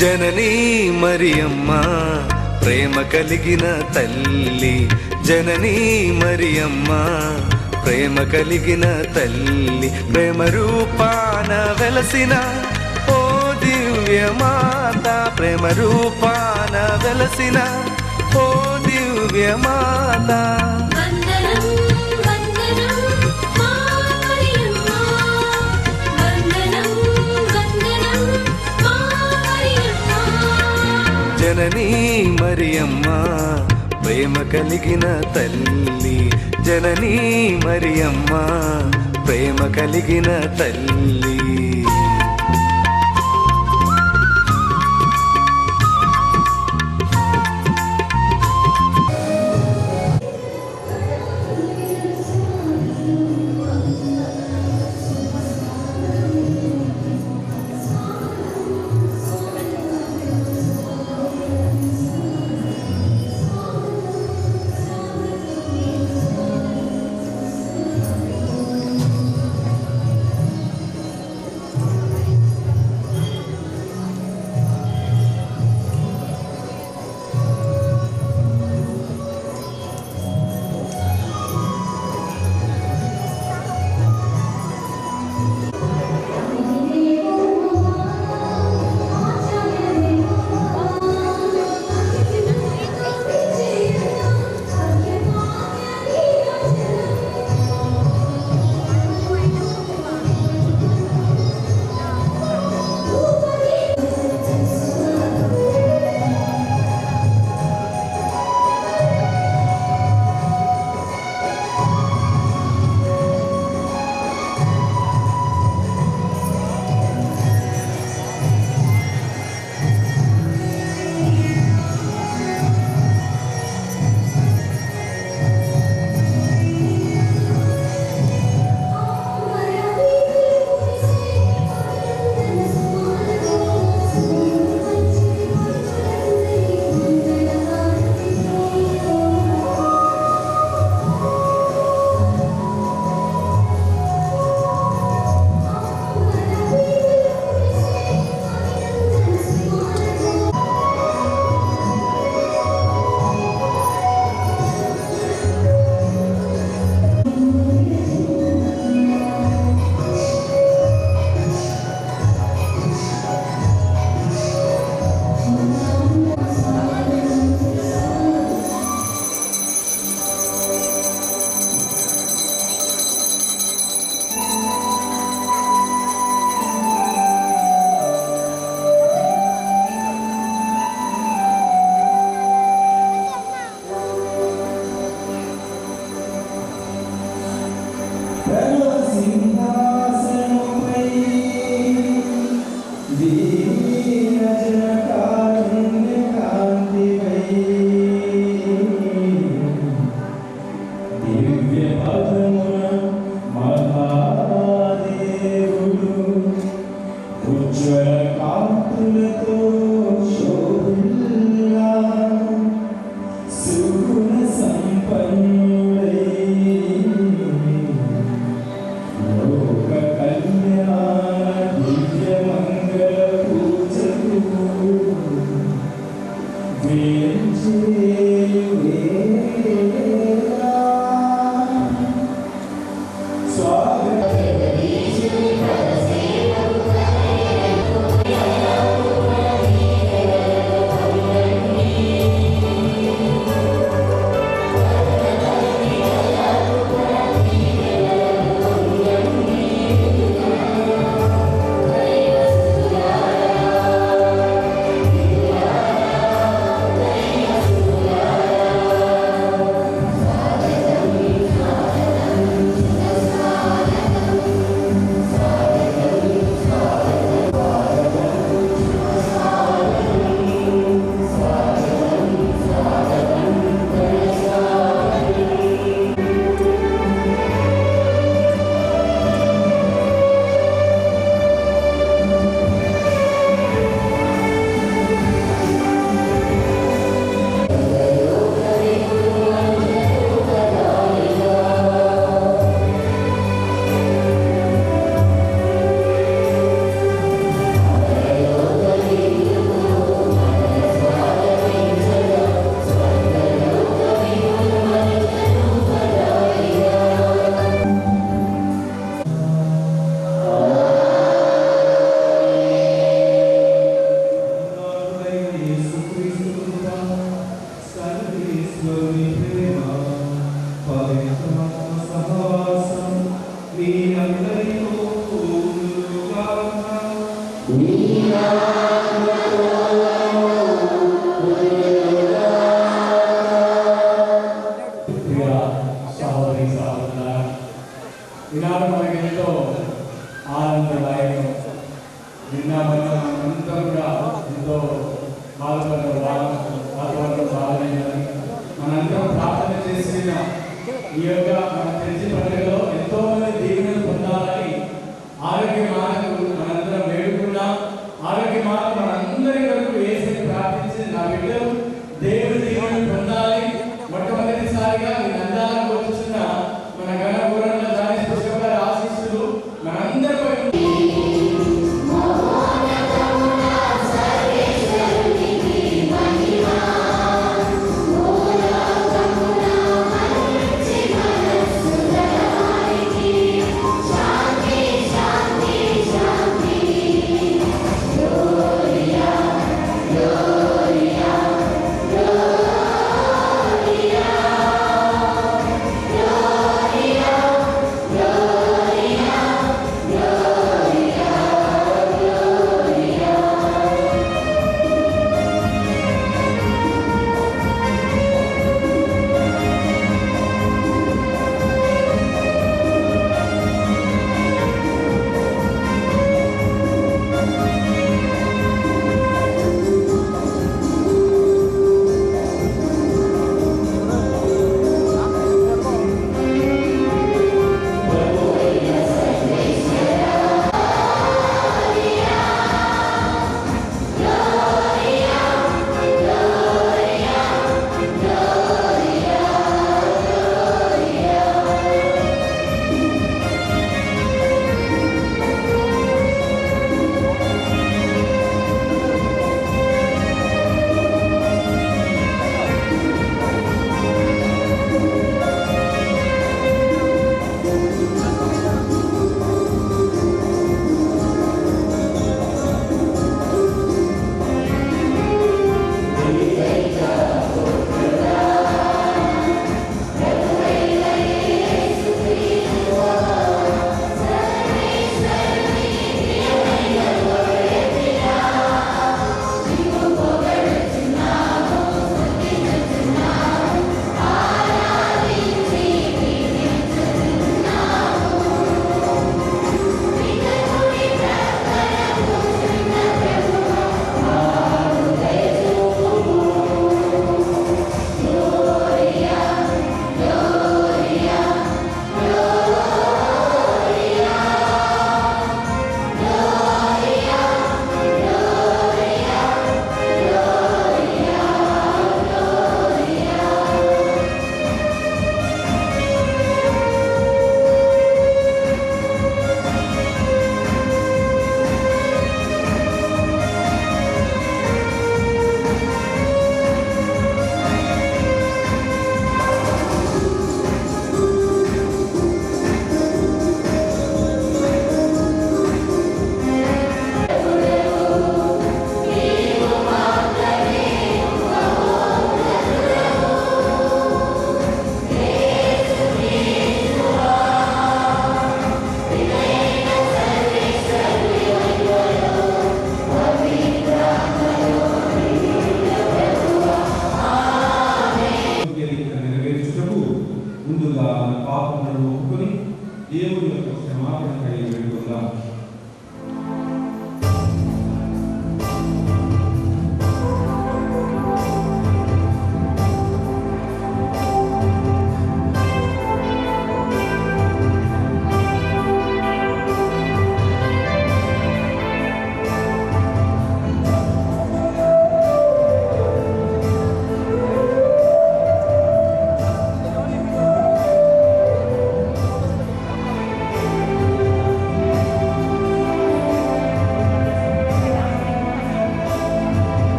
జననీ మరియమ్మ ప్రేమ కలిగిన తల్లి, జననీ మరియమ్మ ప్రేమ కలిగిన తల్లి, ప్రేమ రూపాన వెలసిన ఓ దివ్య మాత, ప్రేమ రూపాన వెలసిన ఓ దివ్య మాత. జననీ మరియమ్మ ప్రేమ కలిగిన తల్లి, జననీ మరియమ్మ ప్రేమ కలిగిన తల్లి. ఈ యొక్క మన తెలిసి పండుగలో ఎంతో మంది దీవెనలు పొందాలని ఆరోగ్య మానకు మనందరం వేడుకున్నాం. ఆరోగ్య మాన మనందరి వరకు వేసి ప్రార్థించి నా బిడ్డలు దేవుడి దీవెనలు పొందాలి. మొట్టమొదటిసారిగా మీ నందాలకు వచ్చిన మన గణపూరంలో దాని పుష్ప ఆశీస్సులు మనందరిపై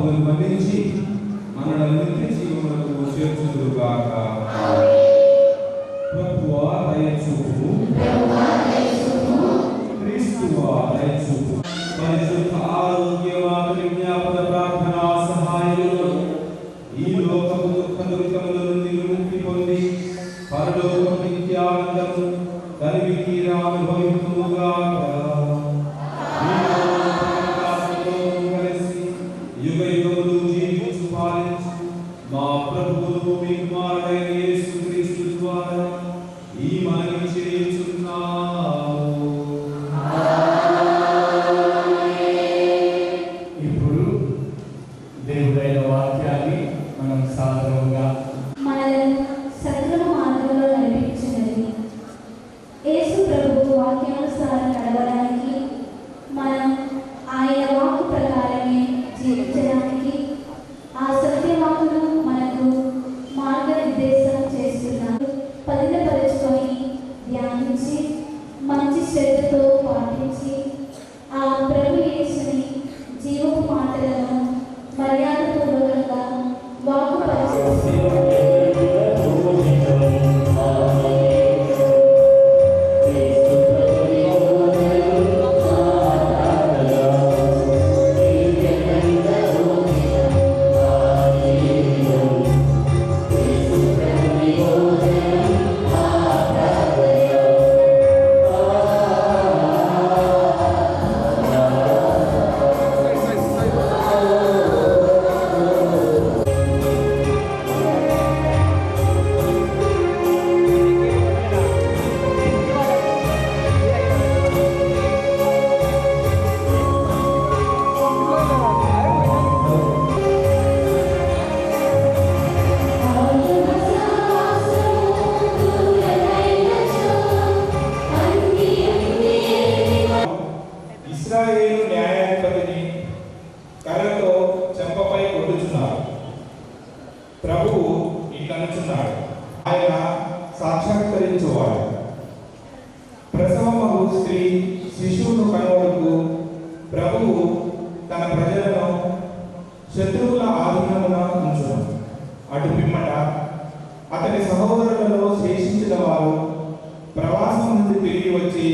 పాపములను మన్నించి మనలను నిత్య జీవమునకు చేర్చుదురుగాక. ప్రభువా దయచూపు, క్రీస్తువా దయచూపు. పరిశుద్ధ ఆరోగ్యవాద విజ్ఞాపన ప్రార్థనా సహాయములు ఈ లోకపు దుఃఖ దురితముల నుండి విముక్తి పొంది పరలోక నిత్యానందము కలిగి అనుభవించుగాక. యుగ యుగములు జీవించు పాలించు మా ప్రభువును మీ కుమారుడైన యేసుక్రీస్తు ద్వారా ఈ మనవి చేయుచున్నాము. ఇప్పుడు దేవుడైన వాక్యాన్ని మనం సాధారణంగా మనల్ని సక్రమ మార్గంలో నడిపించినది. యేసు ప్రభువు వాక్యానుసారం నడవడానికి, మనం ఆయన వాక్కు ప్రకారమే జీవించడానికి ఆ సత్యవాకులు మనకు మార్గనిర్దేశం చేస్తున్నారు. పదిలపరుచుకొని ధ్యానించి మంచి శ్రద్ధతో పాటించి ఆ ప్రభు యేసుని జీవపు మాటలను మర్యాదపూర్వకంగా వాక్కుపరిచేసి ఇశ్రాయేలు న్యాయాధిపతిని కర్రతో చెంపపై కొట్టుచున్నారు. ప్రభువు ఇట్లనుచున్నాడు, ఆయన సాక్షాత్కరించువాడు. ప్రసవమగు స్త్రీ శిశువును కనువరకు ప్రభువు తన ప్రజలను శత్రువుల ఆధీనమున ఉంచును. అటు పిమ్మట అతని సహోదరులలో శేషించిన వారు ప్రవాసం నుండి తిరిగి వచ్చి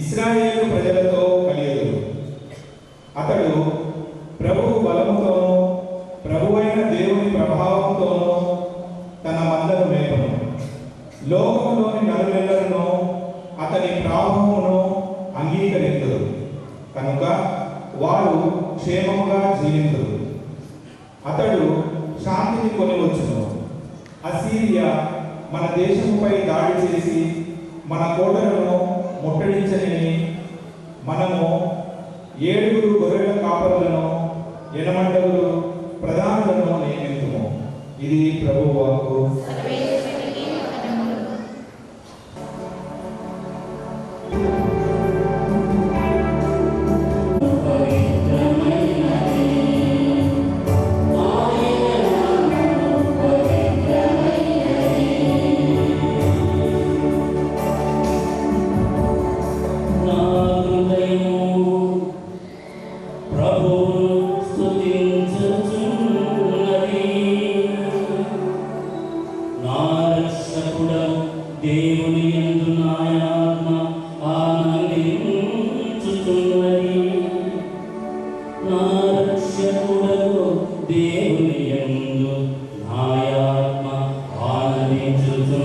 ఇశ్రాయేలు ప్రజలతో కలియుడు. అతడు ప్రభువు బలముతోనూ ప్రభువైన దేవుని ప్రభావంతోనూ తన మందను మేపను. లోకములోని నలువెల్లలను అతని ప్రాభవమును అంగీకరించదు కనుక వారు క్షేమముగా జీవించదు. అతడు శాంతిని కొనివచ్చును. అసీరియా మన దేశముపై దాడి చేసి మన కోటలను ముట్టడించని మనము 7 గొర్రెల కాపరులను 8 ప్రధానులను నియమించుము. ఇది ప్రభువు వాక్కు. దేవుని యందు నాయాత్మ ఆనందించుచున్నది. నా రక్షకుడగు దేవుని యందు నాయాత్మ ఆనందించుచున్నది.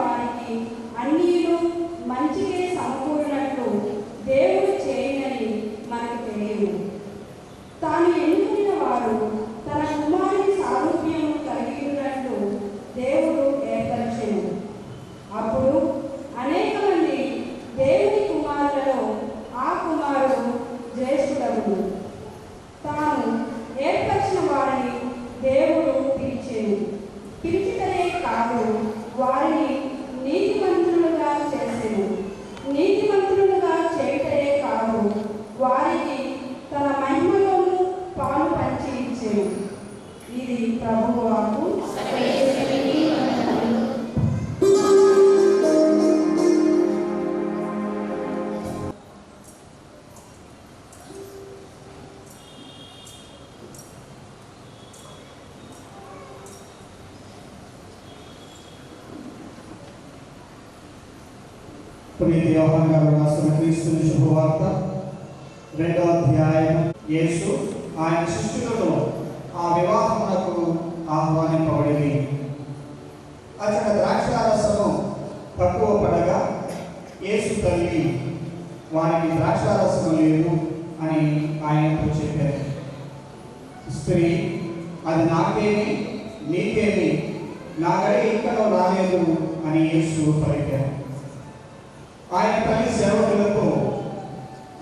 వారికి అన్నీను మంచిగా సమకూరినట్లు దేవుడు చేయనని మనకు తెలియదు. తాను ఎన్నుకున్న వారు తన కుమారుని సారూప్యము కలిగి ఉన్నట్లు దేవుడు ఏర్పరిచెను. అప్పుడు అనేక మంది దేవుని కుమారులలో ఆ కుమారుడు జ్యేష్ఠుడగును. తాను ఏర్పరిచిన వారిని దేవుడు పిలిచెను. పిలిచిటనే కాదు, వారిని నీతిమంతులుగా చేసెను. నీతిమంతులుగా చేయటమే కాదు, వారికి తన మహిమలోను పాలు పంచి ఇచ్చెను. ఇది ప్రభువు వాక్కు. పునీత యోహాను గారు రాసిన క్రీస్తుని శుభవార్త 2వ అధ్యాయం. యేసు ఆయన శిష్యులను ఆ వివాహమునకు ఆహ్వానింపబడింది. అతడ ద్రాక్షారసము తక్కువ పడగా యేసు తల్లి వారికి ద్రాక్షారసము లేదు అని ఆయనతో చెప్పారు. స్త్రీ, అది నాకేమి నీకేమి, నా గడి ఇంకనో రాలేదు అని యేసు పలికారు. ఆయన తల్లి సేవకులకు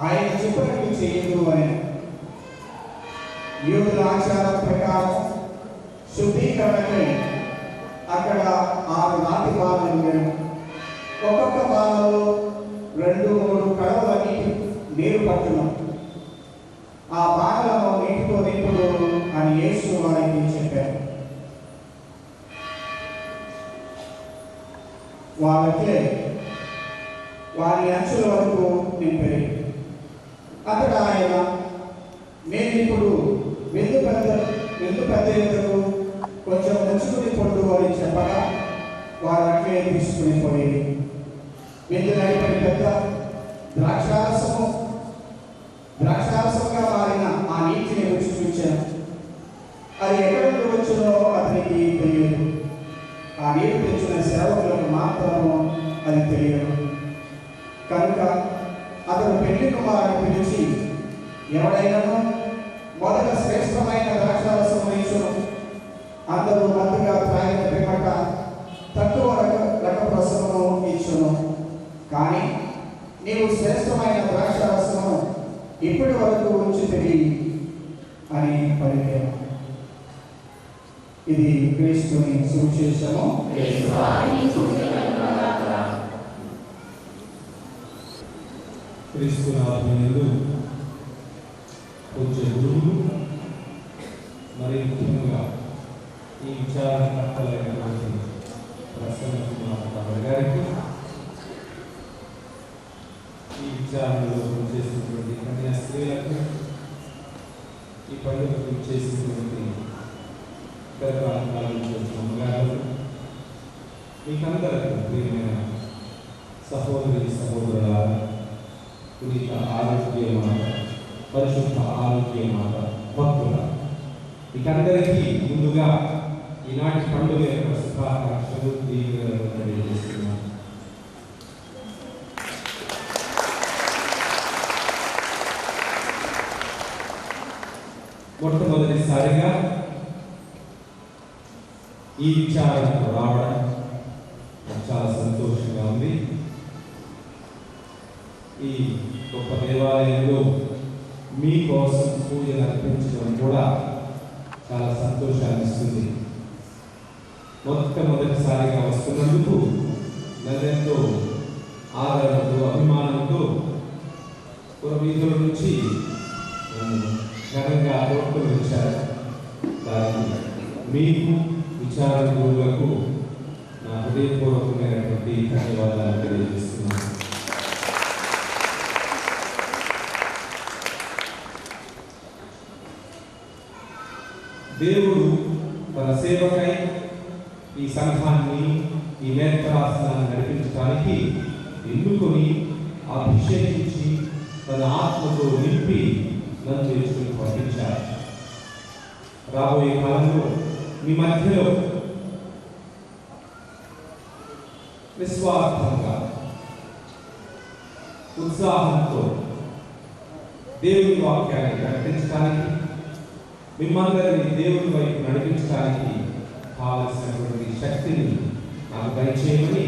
ఆయన చెప్పినట్లు చేయదు అని. యూదుల ఆచారం ప్రకారం శుద్ధీకరణకై అక్కడ 6 నాటి బాణలు ఉండేవి. ఒక్కొక్క బాణలో 2-3 కడవల నీరు పట్టును. ఆ బాణలను నీటితో నింపుడు అని యేసు వారికి చెప్పారు. వాళ్ళకే వారి అంచుల వరకు నింపారు. అక్కడ ఆయన, నేను ఇప్పుడు వెందు పెద్ద ఎదురు కొంచెం ముంచుకుని పొండు అని చెప్పగా వారు అట్లే తీసుకుని పోయేది. వెందు నడిపడి పెద్ద ద్రాక్షారసంగా మారిన ఆ నీటిని రుచి చూచాను. అది ఎక్కడి నుండి వచ్చినో అతనికి తెలియదు. ఆ నీరు తెచ్చిన సేవకులకు మాత్రము అది తెలియదు. కనుక అతను పెళ్లి కుమారుని పిలిచి, ఎవడైనాను మొదట శ్రేష్టమైన ద్రాక్షారసం వేయించును, అందరూ మత్తుగా త్రాగిన పిమ్మట తక్కువ రకపు రసమును ఇచ్చును. కానీ నీవు శ్రేష్టమైన ద్రాక్షారసము ఇప్పటి వరకు ఉంచితివి అని పలికారు. ఇది క్రీస్తుని సువిశేషము. క్రీస్తునాథునియందు పూజ్య గురువులు, మరి ముఖ్యంగా ఈ విచారణకర్తలైనటువంటి ప్రసన్న గారికి, ఈ విచారణలో చేసినటువంటి కన్యాస్త్రీలకు, ఈ పండుగకు చేసినటువంటి ఇతర ప్రాంతాల నుంచి వచ్చిన అమ్మగారు, మీకందరికీ ప్రియమైన సహోదరి సహోదరుల పునీత ఆరోగ్య మాట, పరిశుద్ధ ఆరోగ్య మాట భక్తుల, మీకందరికీ ముందుగా ఈనాటి పండుగ యొక్క శుభాకాంక్షలు దీవెనలను తెలియజేస్తున్నాను. మొట్టమొదటిసారిగా ఈ విచారణకు రావడం చాలా సంతోషంగా ఉంది. ఈ గొప్ప దేవాలయంలో మీకోసం పూజలు అర్పించడం కూడా చాలా సంతోషాన్ని ఇస్తుంది. మొట్టమొదటిసారిగా వస్తున్నందుకు నన్నెంతో ఆదరణతో అభిమానంతో వీధుల నుంచి ఘనంగా తోడ్కొని వచ్చారు. దానికి మీకు విచారణ గురువులకు నా హృదయపూర్వకమైనటువంటి ధన్యవాదాలు తెలియజేస్తున్నాను. దేవుడు తన సేవకై ఈ సంఘాన్ని, ఈ నేత్రాసనాన్ని నడిపించడానికి ఎన్నుకొని అభిషేకించి తన ఆత్మతో నింపి నన్ను చేసుకుని పంపించారు. రాబోయే కాలంలో మీ మధ్యలో నిస్వార్థంగా ఉత్సాహంతో దేవుని వాక్యాన్ని ప్రకటించడానికి, మిమ్మల్ని దేవుని వైపు నడిపించడానికి కావలసినటువంటి శక్తిని నాకు దయచేయమని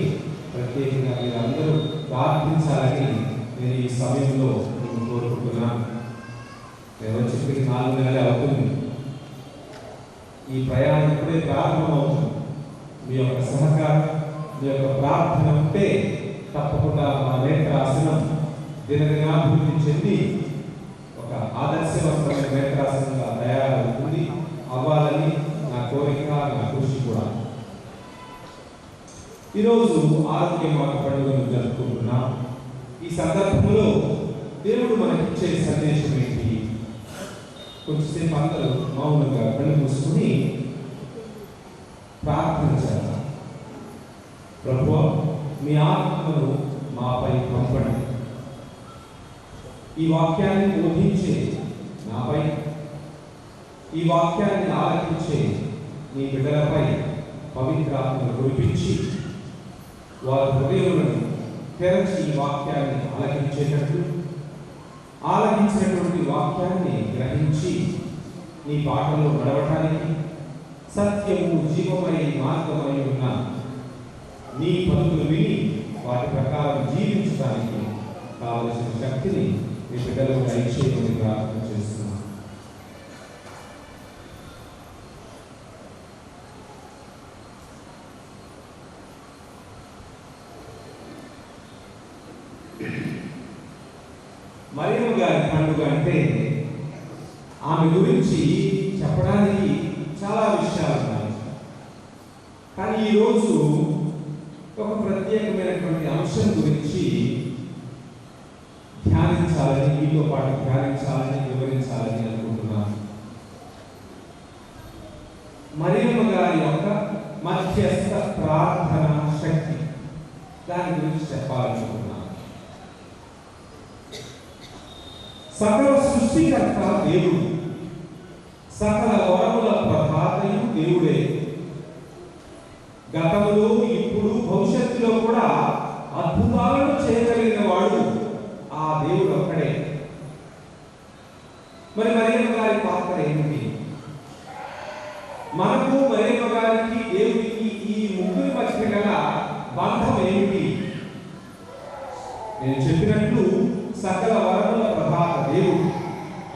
ప్రత్యేకంగా మీరు అందరూ ప్రార్థించాలని నేను ఈ సమయంలో నేను కోరుకుంటున్నాను. నేను వచ్చి 4 నెలలే అవుతుంది. ఈ ప్రయాణం ఇప్పుడే ప్రారంభమవుతుంది. మీ యొక్క సహకారం, మీ యొక్క ప్రార్థన ఉంటే తప్పకుండా మా నేత్రాసనం దినదినాభివృద్ధి చెంది ఒక ఆదర్శవంతమైన నేత్రాసనంగా తయారవుతుంది, అవ్వాలని నా కోరిక, నా కృషి కూడా. ఈరోజు ఆరోగ్య మాత పండుగను జరుపుకుంటున్నాం. ఈ సందర్భంలో దేవుడు మనకిచ్చే సందేశం ఏంటి? కొంచెంసేపు అందరూ మౌనంగా కళ్ళు మూసుకుని ప్రార్థన చేద్దాం. ప్రభువా, మీ ఆత్మను మాపై పంపండి. ఈ వాక్యాన్ని బోధించే నాపై, ఈ వాక్యాన్ని ఆలకించే నీ బిడ్డలపై పవిత్రాత్మను కురిపించి వారి హృదయములను తెరచి ఈ వాక్యాన్ని ఆలకించేటట్లు, ఆలకించినటువంటి వాక్యాన్ని గ్రహించి నీ పాటలో నడవటానికి, సత్యము జీవమై మార్గమై ఉన్న నీ పలుకులు విని వాటి ప్రకారం జీవించడానికి కావలసిన శక్తిని మీ బిడ్డలకు దయచేయమని ప్రార్థన చేస్తున్నాను. మరియమ్మ గారి పండుగ అంటే ఆమె గురించి చెప్పడానికి చాలా విషయాలు ఉన్నాయి. కానీ ఈరోజు ఒక ప్రత్యేకమైనటువంటి అంశం గురించి ధ్యానించాలని, మీతో పాటు ధ్యానించాలని, వివరించాలని అనుకుంటున్నాను. మరియమ్మ గారి యొక్క మధ్యస్థ ప్రార్థన శక్తి, దాని గురించి చెప్పాలనుకుంటున్నాను. సకల సృష్టికర్త దేవుడు, సకల వరముల ప్రధాతయు దేవుడే. గతంలో, ఇప్పుడు, భవిష్యత్తులో కూడా అద్భుతాలను చేయగలిగిన వాడు ఆ దేవుడు ఒక్కడే. మరి మరియమ్మ గారి పాత్ర ఏమిటి? మనకు మరియమ్మ గారికి, దేవుడికి ఈ ముగ్గురి మధ్య గల బంధం ఏమిటి? నేను చెప్పినట్లు సకల వరముల ప్రధాత దేవుడు.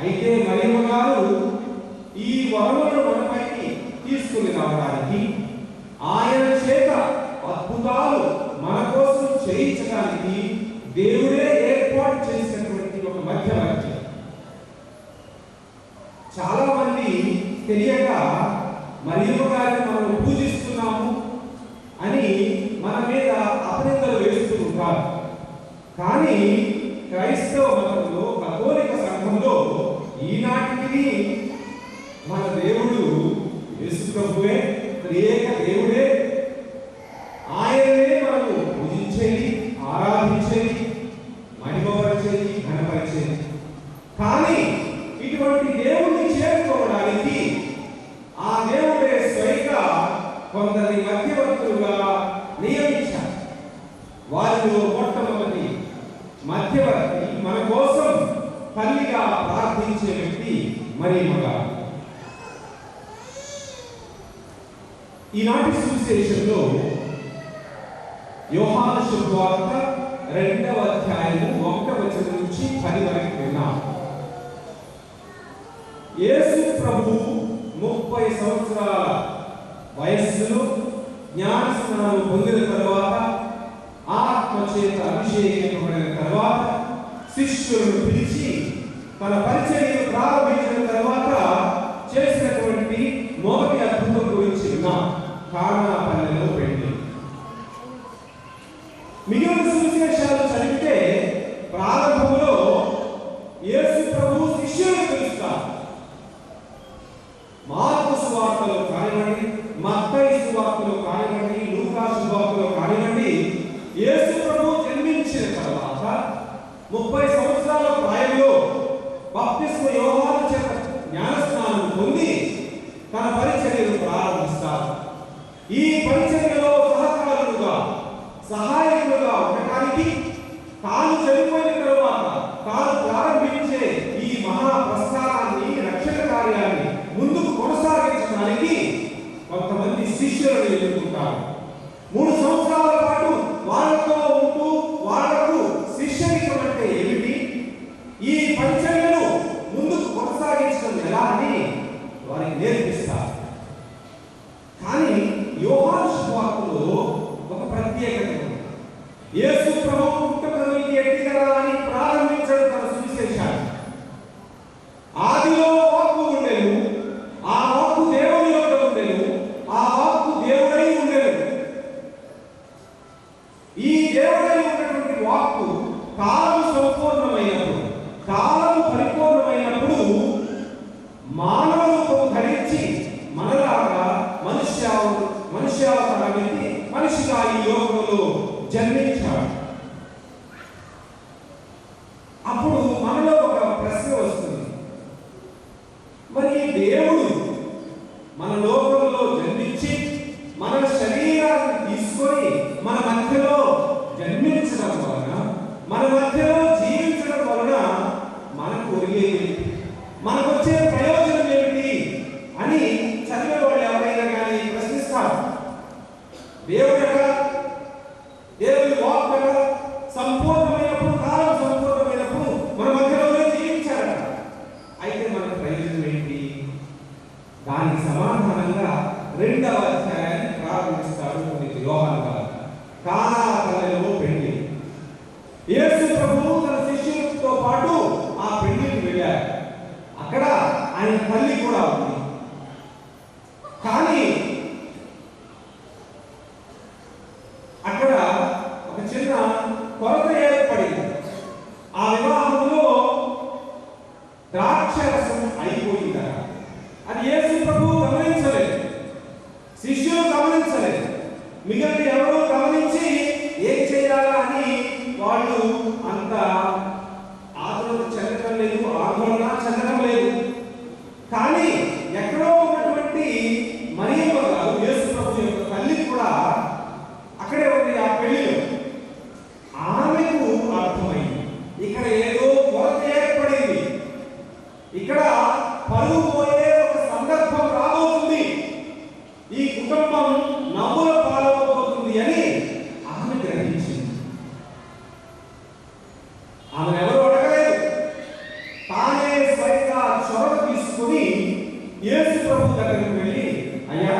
అయితే మరియమ్మ గారు ఈ వరములను మనపైకి తీసుకుని రావడానికి, ఆయన చేత అద్భుతాలు మన కోసం చేయించడానికి దేవుడే ఏర్పాటు చేసినటువంటి ఒక మధ్యవర్తి. చాలా మంది తెలియక మరియమ్మ గారిని మనం పూజిస్తున్నాము అని మన మీద అపనిందలు వేస్తూ ఉంటారు. కానీ క్రైస్తవ మతంలో, కథోలిక సంఘంలో ఈనాటికి మన దేవుడు యేసు ప్రభువే, త్రియేక దేవుడే. ఆయననే మనము పూజించేది, ఆరాధించేది, మహిమపరిచేది, ఘనపరిచేది. కానీ ఇటువంటి దేవుణ్ణి చేరుకోవడానికి ఆ దేవుడే స్వయంగా కొందరి మధ్యవర్తులుగా నియమించారు. వారిలో మొట్టమొదటి మధ్యవర్తి, మన కోసం తల్లిగా ప్రార్థించే వ్యక్తి మరియమ్మ గారు. ఈనాటి సువిశేషంలో యోహాను శుభవార్త 2వ అధ్యాయము 1వ వచనం నుంచి 10 వరకు విన్నాం. యేసు ప్రభు 30 సంవత్సరాల వయస్సులో జ్ఞాన స్నానం పొందిన తర్వాత, ఆత్మ చేత అభిషేకింపబడిన తర్వాత, శిష్యులను పిలిచి తన పరిచర్యను ప్రారంభించిన తర్వాత చేసినటువంటి మొదటి అద్భుతం గురించి విన్నాం. కానా పల్లెలో పెళ్లి. మిగిలిన సువిశేషాలు చదివితే ప్రారంభంలో యేసు ప్రభు శిష్యులను పిలుస్తారు. మార్కు సువార్తలో కానివ్వండి, మత్తయి సువార్తలో కానివ్వండి, లూకా సువార్తలో కానివ్వండి, యేసు ప్రభు జన్మించిన తర్వాత 30 సంవత్సరాల ప్రాయంలో బాప్తిస్మ యోహాను చేత జ్ఞానస్నానం పొంది తన పరిచర్యను ప్రారంభిస్తారు. ఈ పరిచర్యలో సహకారులుగా, చెప్పడానికి తాను చనిపోయిన తరువాత తాను ప్రారంభించే ఈ మహా ప్రస్థానాన్ని, రక్షణ కార్యాన్ని ముందుకు కొనసాగించడానికి కొంతమంది శిష్యులను ఎన్నుకుంటారు. 3 సంవత్సరాల పాటు వాళ్ళతో ఉంటూ వాళ్లకు శిష్యరికం అంటే ఏమిటి, ఈ పరిచర్యను ముందుకు కొనసాగించడం ఎలా అని వారికి నేర్పిస్తారు. కానీ యోహాను సువార్తలో ఒక ప్రత్యేకత ఉంది. యేసు ప్రభువు పుట్టకముందు ఎట్టిగా అని ప్రారంభించడం తన సువిశేషాన్ని. ఆదిలో వాక్కు ఉండెను, ఆ వాక్కు దేవుని యొద్ద ఉండెను, ఆ వాక్కు దేవుడై ఉండెను. ఈ దేవుడై ఉన్నటువంటి వాక్కు కాలము సంపూర్ణమైనప్పుడు, కాలము పరిపూర్ణమైనప్పుడు మానవ రూపం ధరించి మనలాగా మనుష్యావతారాన్ని మనిషిగా ఈ లోకంలో జన్మించాడు. అప్పుడు మనలో ఒక ప్రశ్న వస్తుంది, మరి దేవుడు మన లోకంలో జన్మించి మన శరీరాన్ని తీసుకొని మన మధ్యలో జన్మించడం వలన, మన మధ్యలో జీవించడం వలన మనకు ఒరిగేది, మనకు వచ్చే ప్రయోజనం ఏమిటి అని చదివే వాళ్ళు ఎవరైనా కానీ ప్రశ్నిస్తారు. దేవుని వాక్ సంపూర్ణమైనప్పుడు, కాలం సంపూర్ణమైనప్పుడు మన మధ్యలోనే జీవించారట. అయితే మనకు ప్రయోజనం ఏంటి? దానికి సమాధానంగా 2వ అధ్యాయాన్ని ప్రారంభిస్తాడు యోహాను గారు. కానా పల్లెలో పెళ్లి. యేసు ప్రభువు తన శిష్యులతో పాటు ఆ పెళ్లికి వెళ్ళారు. అక్కడ ఆయన తల్లి కూడా ఉంది. కానీ అక్కడ ఒక చిన్న కొరత ఏర్పడింది. ఆ వివాహంలో ద్రాక్షరసం అయిపోయిందట. అది యేసు ప్రభువు గమనించలేదు, శిష్యులు గమనించలేదు, మిగిలిన ఎవరో గమనించి ఏం చేయాలా అని వాళ్ళు అంత ఆందోళన చెందడం లేదు, ఆందోళన చెందడం లేదు. కానీ ఎక్కడో ఉన్నటువంటి మరియమ్మ గారు, యేసు ప్రభు యొక్క తల్లి కూడా అక్కడే ఉంది ఆ పెళ్లిలో. ఆమెకు అర్థమైంది ఇక్కడ ఏదో కొరత ఏర్పడింది, ఇక్కడ పరువు పోయే ఒక సందర్భం రాబోతుంది, ఈ కుటుంబం నవ్వుల పాలవబోతుంది అని ఆమె గ్రహించింది. ఆమె ఎవరు అడగలేదు, తానే స్వయంగా చొరవ తీసుకుని యేసు ప్రభు దగ్గరికి వెళ్ళి, అయ్యా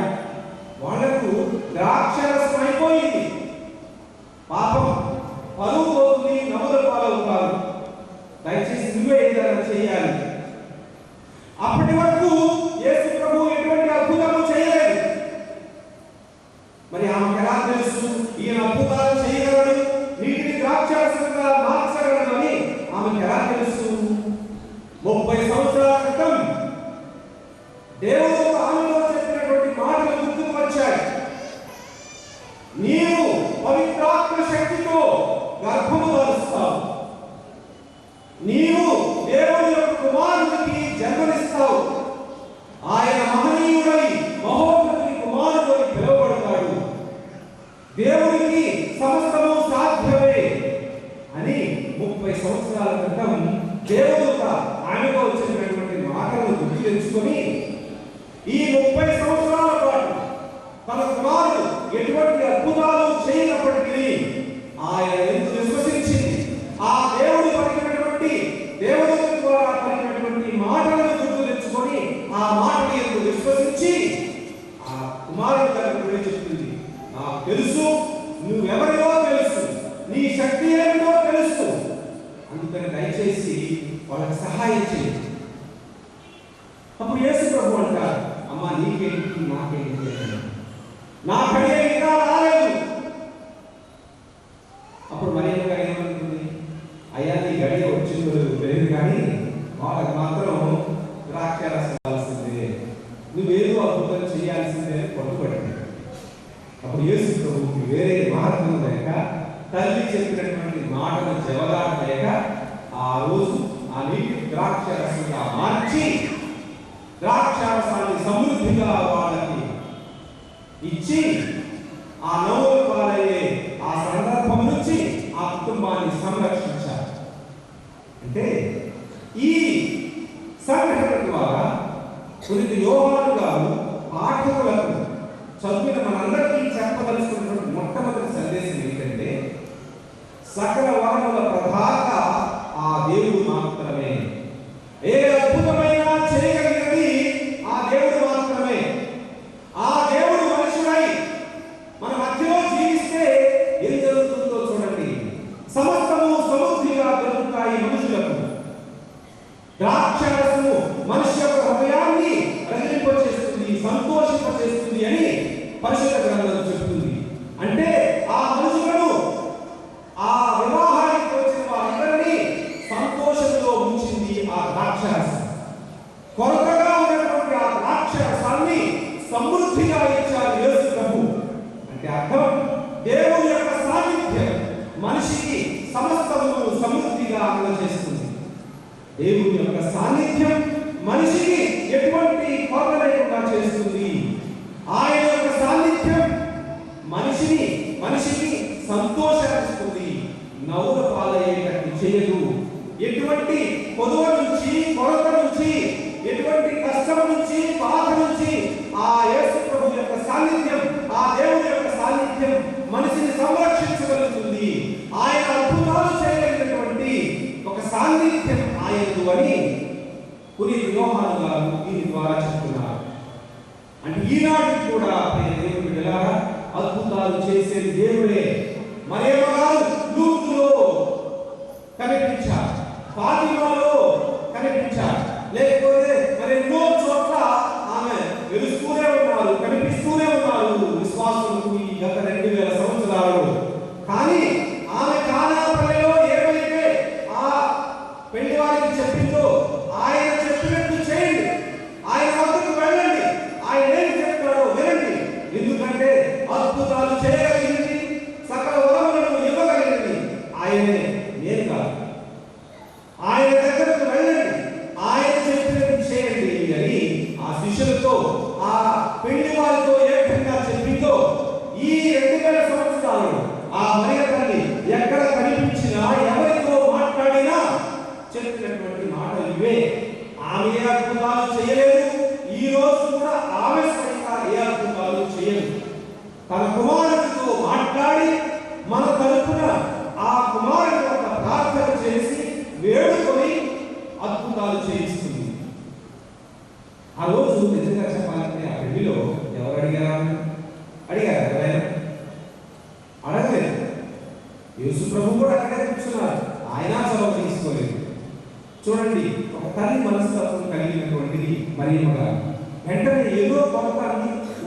వాళ్లకు ద్రాక్షరసం అయిపోయింది, పాపం పరువు పోతుంది, నవ్వుల పాలవుతారు, దయచేసి నువ్వే ఏదైనా చేయాలి. అప్పటి వరకు యేసు ప్రభు ఎటువంటి అద్భుతాలు చేయలేదు. మరి ఆమెకు ఎలా తెలుసు ఈయన అద్భుతాలు చేయగలడు, నీటిని ద్రాక్షరసంగా మార్చగలడు అని ఆమెకు ఎలా తెలుసు? 30 సంవత్సరాల క్రితం దేవుడు ఆమెలో చెప్పినటువంటి మాటలు గుర్తుకు వచ్చాయి. నీవు పవిత్రాత్మ శక్తితో గర్భము ధరిస్తావు, నీవు దేవుని యొక్క కుమారుడికి జన్మనిస్తావు, ఆయన మహనీయుడై మహోన్నతుని కుమారుడు అని పిలువబడతాడు, దేవుడికి సమస్తము సాధ్యమే అని 30 సంవత్సరాల క్రితం దేవుడు ఆమెతో వచ్చినటువంటి మాటలను గుర్తు తెచ్చుకొని ఈ 30 సంవత్సరాల పాటు తన కుమారుడు ఎటువంటి అద్భుతాలు చేయనప్పటికీ ఆయన ఎందుకు విశ్వసించింది, ఆ దేవుడు పలికినటువంటి దేవుడి ద్వారా పలికినటువంటి మాటలను గుర్తు తెచ్చుకొని ఆ మాటలు ఎందుకు విశ్వసించి ఆ కుమారుడు దగ్గరికి వెళ్ళి చెప్తుంది, నాకు తెలుసు నువ్వెవరిలో తెలుసు, నీ శక్తి ఏమిటో తెలుసు, అందుకని దయచేసి వాళ్ళకి సహాయం చేయండి. అప్పుడు యేసు ప్రభు అంటారు, అమ్మా నీకేంటి నాకేంటి, నా కడియ ఇంకా రాలేదు. అప్పుడు మరియమ్మ గారు ఏమనుకుంది, అయ్యా నీ గడియ వచ్చిందో తెలియదు కానీ వాళ్ళకి మాత్రం ద్రాక్షరసం కావాల్సిందే, నువ్వేదో అద్భుతం చేయాల్సిందే పట్టుబడింది. అప్పుడు యేసు ప్రభువుకి వేరే మార్గం లేక, తల్లి చెప్పినటువంటి మాటను జవదాటలేక ఆ రోజు ఆ నీటి ద్రాక్షరసంగా మార్చి ద్రాక్షరసాన్ని సమృద్ధిగా వాళ్ళకి ఇచ్చి ఆ నవ్వుల పాలయ్యే ఆ సందర్భం నుంచి ఆ సకల వరముల ప్రధాత ఆ దేవుడు మాత్రమే. ఏ అద్భుతమైన చేయగలిగినది ఆ దేవుడు మాత్రమే. ఆ దేవుడు మనుషుడై మన మధ్యలో జీవిస్తే ఏం జరుగుతుందో చూడండి. సమస్తము సమృద్ధిగా దొరుకుతాయి మనుషులకు. ద్రాక్షరసము మనిషి యొక్క హృదయాన్ని రగిలింపచేస్తుంది, సంతోషింపచేస్తుంది అని పరిశుద్ధ గ్రంథం చెబుతుంది. అంటే ఆ మనుషులను, ఆ వివాహానికి వచ్చిన వారందరినీ సంతోషంలో ఉంచింది ఆ ద్రాక్షరసం. కొరతగా ఉన్నటువంటి ఆ ద్రాక్షరసాన్ని సమృద్ధిగా ఇచ్చారు యేసు ప్రభు. అంటే అర్థం, దేవుని యొక్క సాన్నిధ్యం మనిషికి సమస్తము సమృద్ధిగా అందజేస్తుంది. దేవుని యొక్క సాన్నిధ్యం మనిషికి ఎటువంటి కొరత లేకుండా చేస్తుంది. ఆయన యొక్క సాన్నిధ్యం మనిషికి సంతోషాన్నిస్తుంది, నవ్వుల పాలయ్యేటట్టు చేయదు. ఎటువంటి కొదువ నుంచి, కొరత నుంచి, ఎటువంటి కష్టం నుంచి, బాధ నుంచి ఆ యేసు ప్రభు యొక్క సాన్నిధ్యం, ఆ దేవుని యొక్క సాన్నిధ్యం మనిషిని సంరక్షించగలుగుతుంది. ఆయన అద్భుతాలు చేయగలిగినటువంటి ఒక సాన్నిధ్యం ఆయనదు అని పునీత్ యోహాను గారు దీని ద్వారా చెప్తున్నారు. అంటే ఈనాటికి కూడా దేవుని బిడ్డలారా అద్భుతాలు చేసేది దేవుడే. మరియమ్మ గారు లూతులో కనిపించారు, ఫాతిమాలో కనిపించారు, లేకపోతే మరి ఎన్నో చోట్ల ఆమె వెలుస్తూనే ఉన్నారు, కనిపిస్తూనే ఉన్నారు విశ్వాసులకు ఈ గత 2000 సంవత్సరాలు. కానీ ఆమె కానాపల్లిలో ఏమైతే ఆ పెళ్లి వారికి చెప్పిందో ఆయన చెప్పినట్టు చేయండి, ఆయన వద్దకు వెళ్ళండి, ఆయన ఏం చెప్తాడో వినండి. ఎందుకంటే అద్భుతాలు చేయగలిగింది, సకల వరములను ఇవ్వగలిగింది ఆయనే, నేను కాదు. ఆయన దగ్గరకు వెళ్ళండి, ఆయన చెప్పినట్టు చేయండి అని ఆ శిష్యులతో, ఆ పెళ్లి వారితో ఏ విధంగా చెప్పిందో ఈ 2000 సంవత్సరాలు ఆ మరియ తల్లి ఎక్కడ కనిపించినా, ఎవరితో మాట్లాడినా చెప్పినటువంటి మాటలు ఇవే. ఆమె ఏ అద్భుతాలు చేయలేదు, ఈ రోజు కూడా ఆమె స్వయంగా ఏ అద్భుతాలు చేయదు. తన కుమారుడితో మాట్లాడి మన తరపున ఆ కుమారుడి యొక్క ప్రార్థన చేసి వేడుకొని అద్భుతాలు చేయిస్తుంది. ఆ రోజు నిజంగా చెప్పాలంటే ఆ పెళ్లిలో ఎవరు అడిగారు? ఎవరైనా అడగలేదు. యేసు ప్రభు కూడా అక్కడే కూర్చున్నారు, ఆయన జవాబు తీసుకోలేదు. చూడండి, ఒక తల్లి మనస్తత్వం కలిగినటువంటిది మరియమ్మ గారు. వెంటనే ఏదో కొరత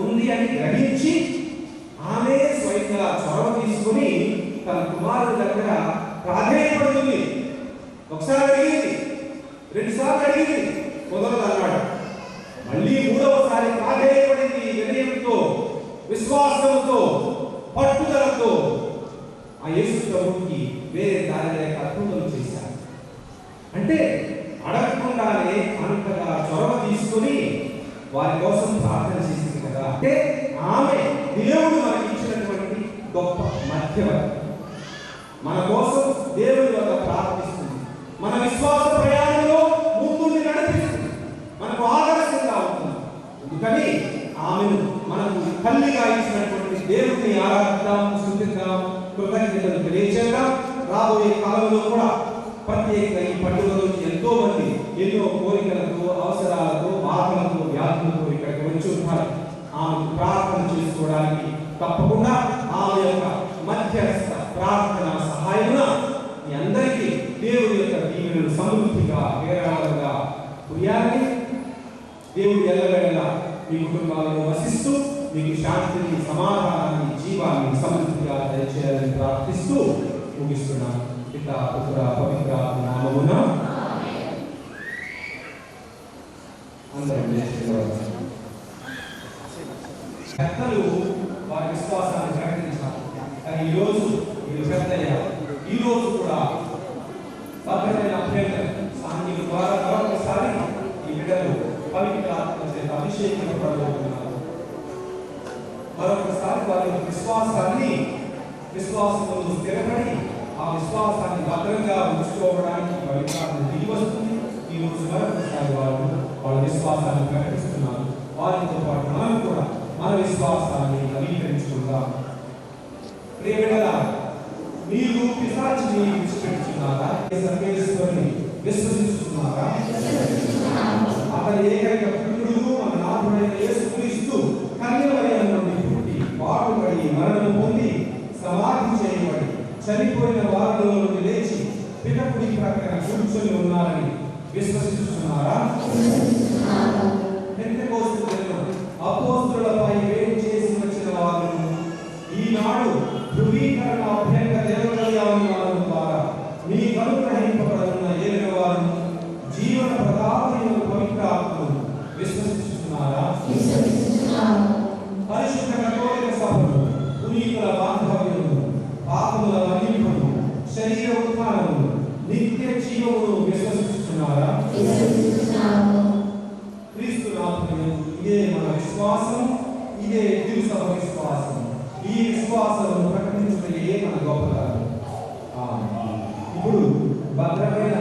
ఉంది అని గ్రహించి ఆమె స్వయంగా చొరవ తీసుకుని తన కుమారుడి దగ్గర ప్రాధేయపడుతుంది. ఒకసారి అడిగింది, 2 సార్లు అడిగింది, కుదరదు అన్నాడు. మళ్ళీ 3వసారి ప్రాధేయపడింది. వినయంతో, విశ్వాసంతో, పట్టుదలతో ఆ యేసు ప్రభువుకి వేరే దారి లేక అద్భుతం చేశారు. అంటే అడగకుండానే అంతగా చొరవ తీసుకుని వారి కోసం ప్రార్థన చేసింది కదా. అంటే ఆమె దేవుడు మనకి ఇచ్చినటువంటి గొప్ప మధ్యవర్తి. మన కోసం దేవుడి వద్ద ప్రార్థిస్తుంది, మన విశ్వాస ప్రయాణంలో ముందుండి నడిపిస్తుంది, మనకు ఆదర్శంగా ఉంటుంది. అందుకని ఆమెను మనకు తల్లిగా ఇచ్చినటువంటి దేవుడిని ఆరాధిద్దాం, స్తుతిద్దాం, కృతజ్ఞతలు తెలియచేద్దాం. రాబోయే కాలంలో కూడా ప్రత్యేకంగా ఈ పండుగ రోజు ఎంతో మంది ఎన్నో కోరికలతో, అవసరాలతో, బాధలతో, వ్యాధులతో ఇక్కడికి వచ్చి ఉంటారు. ఆమె ప్రార్థన చేసుకోవడానికి తప్పకుండా ఆమె యొక్క మధ్యస్థ ప్రార్థన సహాయమున మీ అందరికీ దేవుడి యొక్క దీవెనలు సమృద్ధిగా ఏరాళంగా కురియాలని, దేవుడు ఎల్లవేళలా మీ కుటుంబాలను వసిస్తూ మీకు శాంతిని, సమాధానాన్ని, జీవాన్ని సమృద్ధిగా దయచేయాలని ప్రార్థిస్తూ ముగిస్తున్నాను. పితా, పుత్ర, పవిత్ర నామమున పెద్దలు వారి విశ్వాసాన్ని ప్రకటించారు. కానీ ఈరోజు మీరు పెద్దయ్యారు. ఈరోజు కూడా భద్రమైన అభ్యర్థన సాంఘిక ద్వారా మరొకసారి ఈ బిడ్డలు పవిత్ర ఆత్మ చేత అభిషేకించబడుతున్నారు. మరొకసారి వారి విశ్వాసంలో స్థిరపడి ఆ విశ్వాసాన్ని భద్రంగా ఉంచుకోవడానికి పవిత్రాత్మ దిగి వస్తుంది. ఈ రోజు మరొకసారి వాళ్ళ విశ్వాసాన్ని ప్రకటిస్తున్నారు. వారితో పాటు మనం కూడా మన విశ్వాసాన్ని నవీకరించుకుందాం. ప్రియమైన మీరు పిశాచిని విడిచిపెట్టుచున్నారా? సర్వేశ్వరుని విశ్వసిస్తున్నారా? అతని ఏకైక పుత్రుడు మన నాథుడైన యేసుక్రీస్తు కన్యమరియం నుండి పుట్టి పాటుపడి మరణం పొంది సమాధి చేయబడి చనిపోయిన వారిలో నుండి లేచి పితకుడి ప్రక్కన కూర్చొని ఉన్నారని విశ్వసిస్తున్నారా? పెంతెకోస్తు దినం అపోస్తలులపై వేరు చేసి వచ్చిన వారు ఈనాడు ధృవీకరణ అభ్యంగ దేవకల్యాణం ద్వారా మీ అనుగ్రహింపబడుతున్న ఏలిన వారు జీవన ప్రదాతైన పవిత్రాత్మను విశ్వసిస్తున్నారా? పరిశుద్ధ కఠోలిక సభను, పునీతుల బాంధవ్యమును, పాపముల మన్నింపును, శరీర ఉత్థానమును, నిత్య జీవమును విశ్వసిస్తున్నారా? క్రీస్తు నామమున ఇదే మన విశ్వాసం, ఇదే తిరుసభ విశ్వాసం. ఈ విశ్వాసమును ప్రకటించుటయే మన గొప్పతనం. ఇప్పుడు భద్రమైన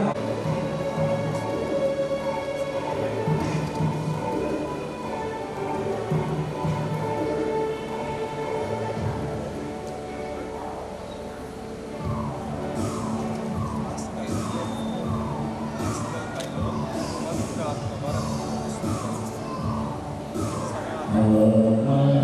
Amen.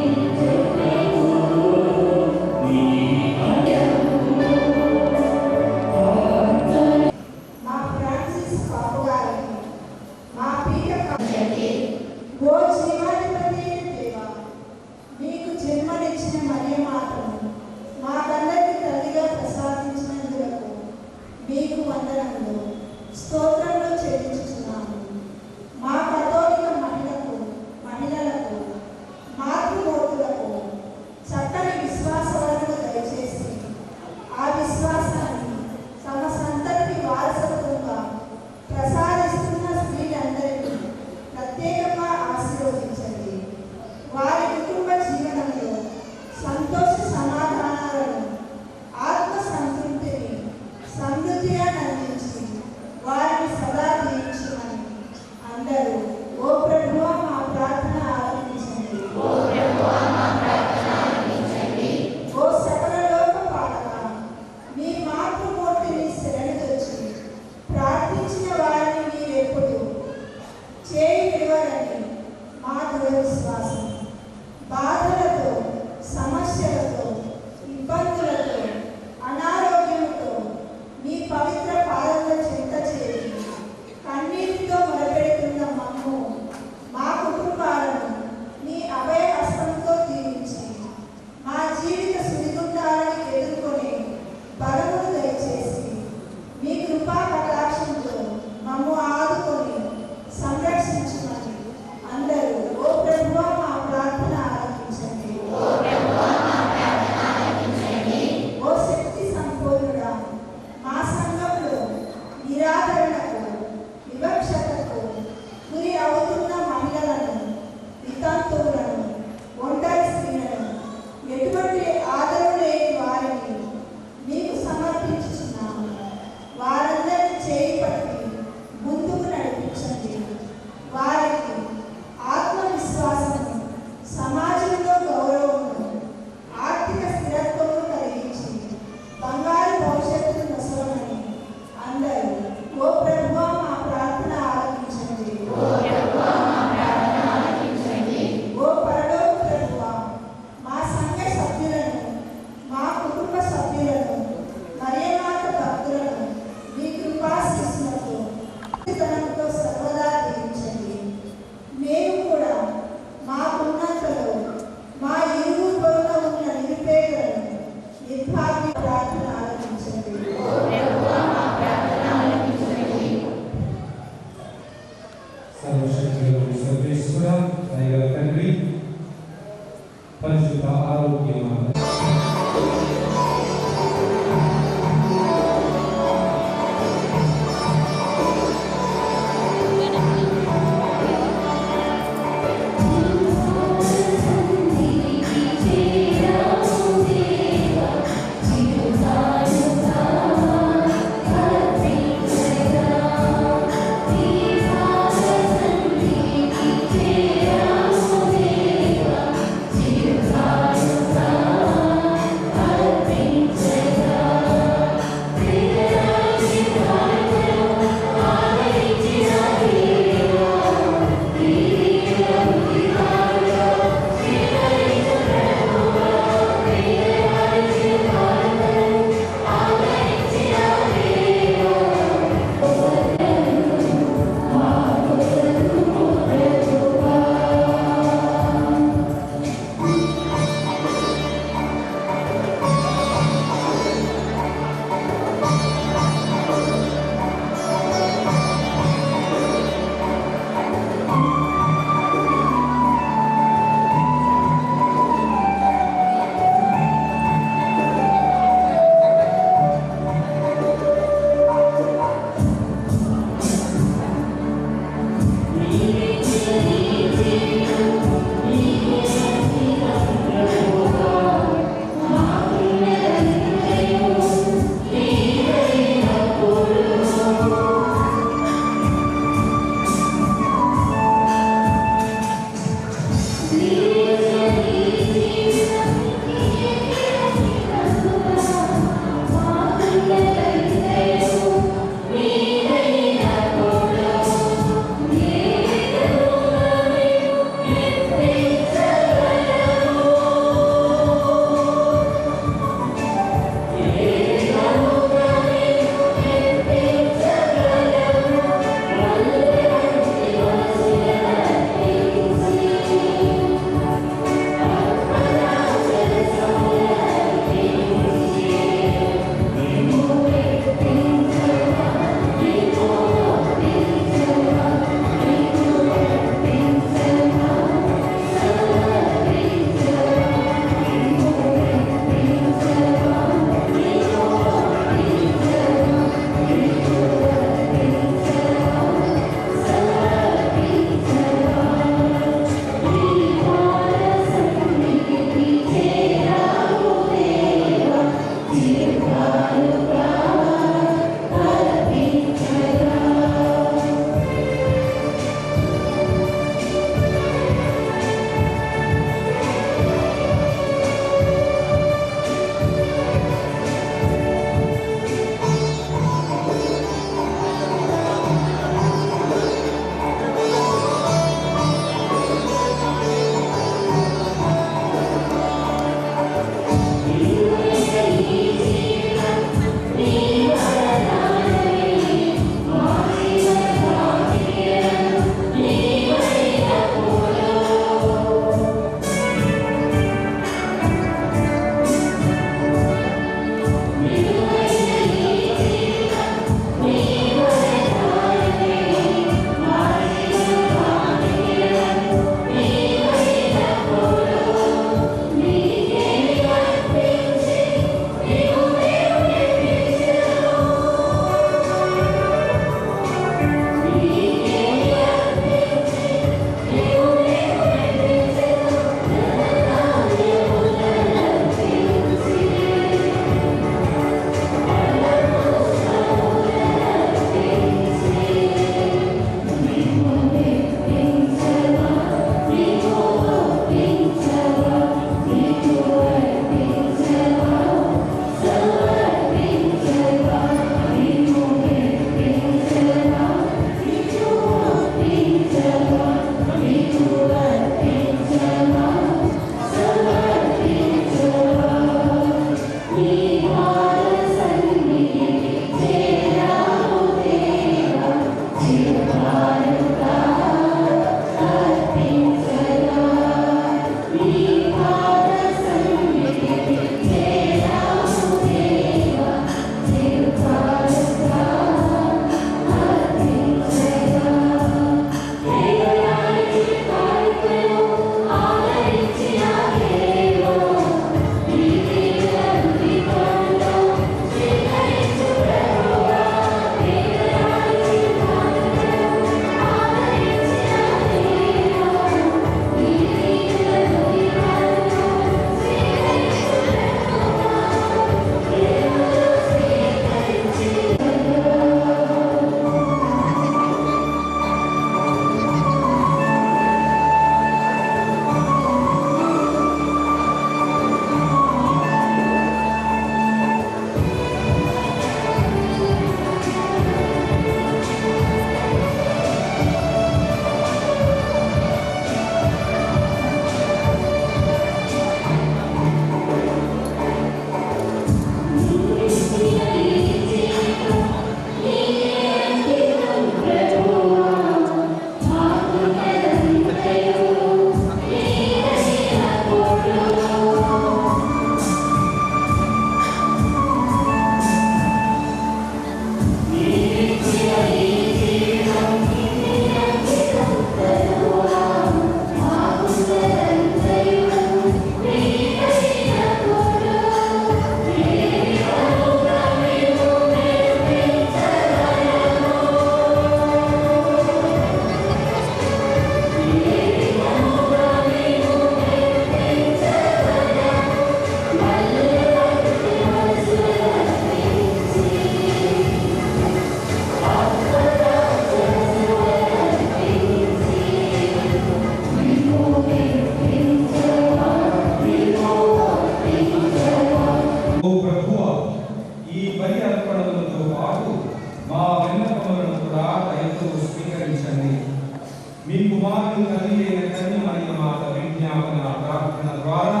మీ కుమారుడు తల్లి అయిన కన్య మరియ మాత విజ్ఞాపన ప్రార్థన ద్వారా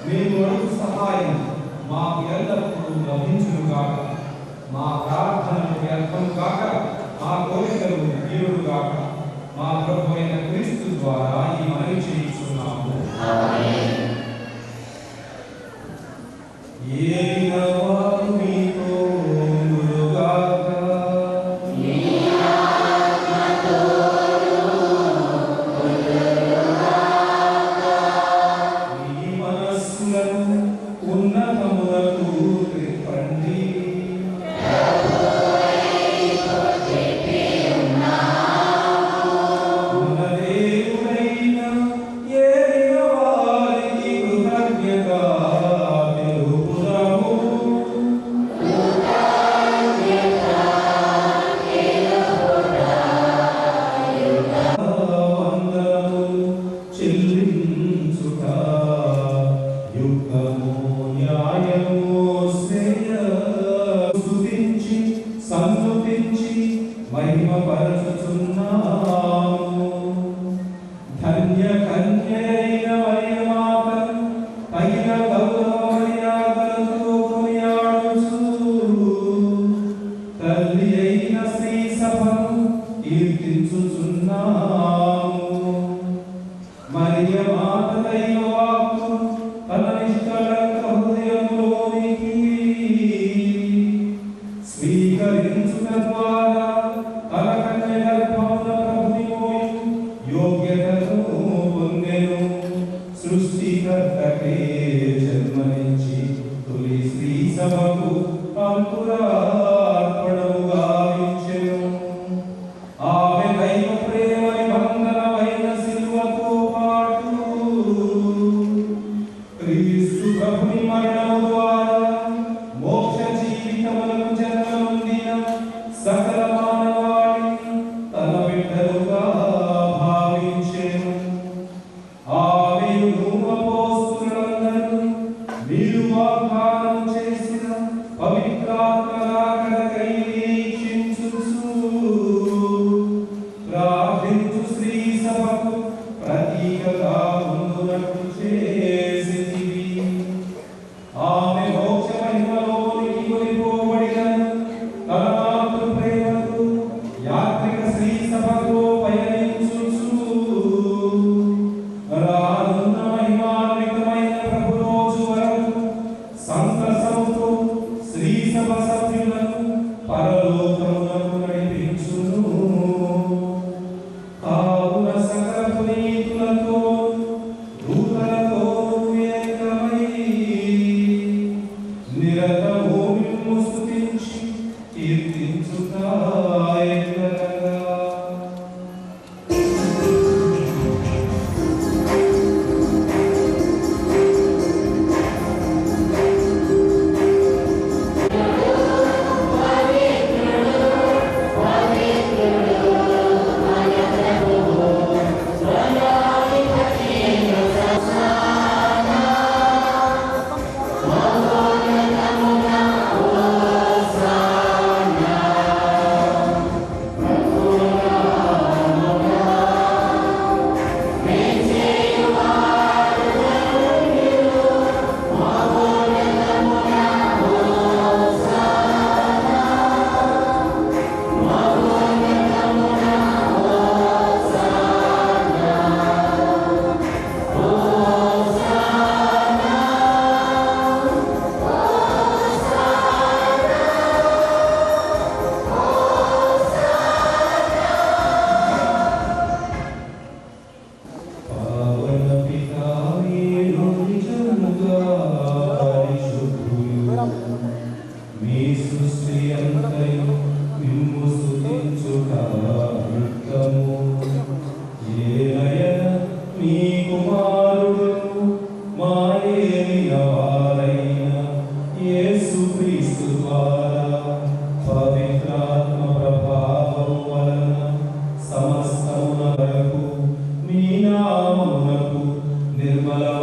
మేము అడుగు సహాయం మాకు ఎల్లప్పుడూ లభించును గాక. మా ప్రార్థనలు వ్యర్థం కాక, మా కోరికలు తీరుడు గాక. మా ప్రభు అయిన క్రీస్తు ద్వారా ఈ మనవి చేయించున్నాము. ఏలినవారు మీతో ఉండుగాక. మీ మనస్సులను ఉన్నతములకు త్రిప్పండి. మన దేవుడైన ఏలినవారికి కృతజ్ఞత తెలుపుదాము. వందనములు చెల్లించుట యుక్తము, న్యాయము, స్తుతించి సన్నుతించి మహిమపరచుచున్నాము. ధన్య కన్యైన మరియమాతను తగిన గౌరవ మర్యాదలతో కొనియాడుచు తల్లి అయిన శ్రీ సభను కీర్తించుచున్నాము. మరియమాత దైవ వాక్కు తన నిష్కళంక హృదయములోనికి స్వీకరించుట ద్వారా తన కన్య గర్భమున ప్రభుని మోయు యోగ్యతను పొందెను. సృష్టికర్తకే జన్మనిచ్చి తొలి శ్రీ సభకు అంకురార్పణము గావించెను. ఆమె దైవ ప్రేమ నిబంధనమైన సిలువతో పాటు క్రీస్తు ప్రభుని మరణము ద్వారా మోక్ష జీవితములకు జన్మనొందిన సకల మానవాళిని తన బిడ్డలుగా భావించెను. ఆమెయును అపోస్తలులందరూ మీరు వాగ్దానం చేసిన పవిత్రాత్మ రాకడకై నిరీక్షించుచు ప్రార్థించు శ్రీ సభకు ప్రతీకగా ఉండునట్లు చేసితివి. ఆమె మోక్ష మహిమలోనికి కొనిపోబడినను తన మాతృ ప్రేమకు యాత్రిక శ్రీ సభతో పయనించుచు రానున్న మహిమా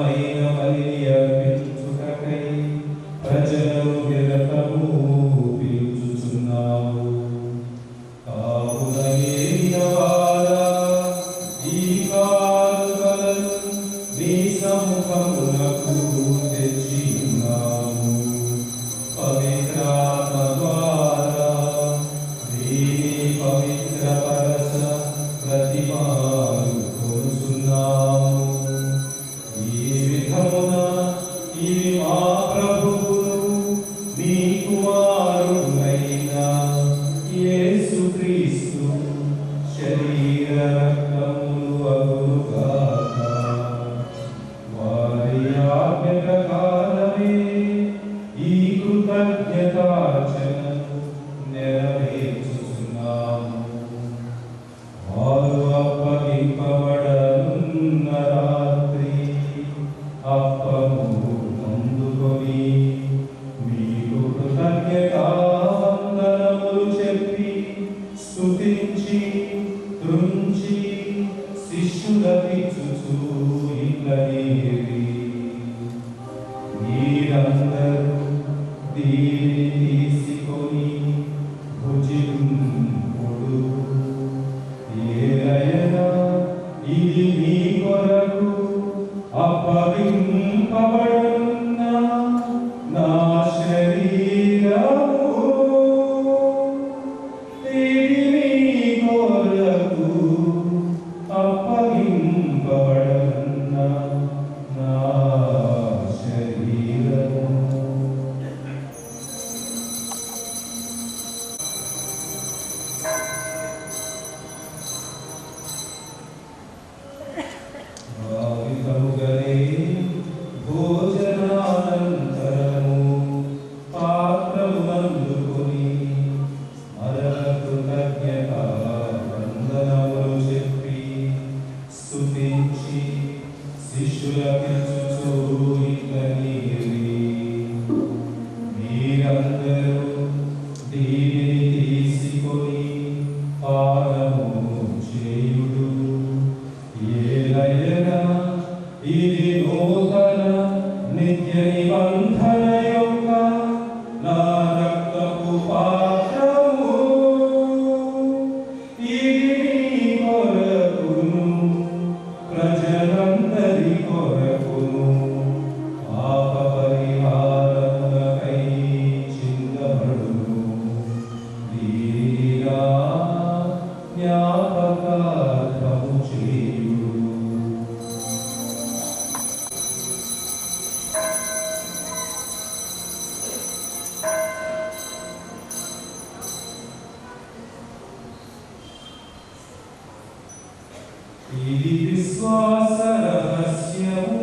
ఘనమైన బలిని అర్పించుటకై ప్రజలను నిరతము పిలుచుచున్నావు. కావున ఏలినవాడా, ఈ కానుకలను నీ సముఖమునకు తెచ్చి ఉన్నాము. పవిత్రాత్మ ద్వారా దీని పవిత్రపరచ ప్రతిమాలు కోరుచున్నాము. ఈ విధమున ఇవి మా ప్రభువును నీ కుమారుడైన యేసుక్రీస్తు శరీర రక్తములు అగునుగాక. వారి ఆజ్ఞ ప్రకారమే ఈ కృతజ్ఞతార్చనను నెరవేర్చుచున్నాము. వారు అప్పగింపబడనున్న రాత్రి అప్పము అందుకొని మీకు కృతజ్ఞతావందనములు చెప్పి స్తుతించి త్రుంచి శిష్యులకిచ్చుచు ఇట్లనేది, మీరందరూ దీనిని తీసుకొని భుజింపుడు. ఏలయనా ఇది మీ కొరకు అప్పగింపబడుతున్న నా శరీరము. ఇది మీ కొరకు అప్పగింపబడుతున్న నా శరీరము. భావితముగనే భోజనానంతరము పాత్రమునందుకొని మరల కృతజ్ఞతా వందనములు చెప్పి స్తుతించి శిష్యులకిచ్చుచు ఇట్లనేది, మీరందరూ దీనిని తీసుకొని పానము చేయుడు. ఏలయనా ఇది నూతన నిత్య నిబంధన యొక్క నా రక్తపు పాత్రము. ఇది మీ కొరకును ప్రజలందరి కొరకును పాప పరిహారములకై చిందబడును. దీనిగా జ్ఞాపకార్థము చేయుడు. ఇది విశ్వాస రహస్యము.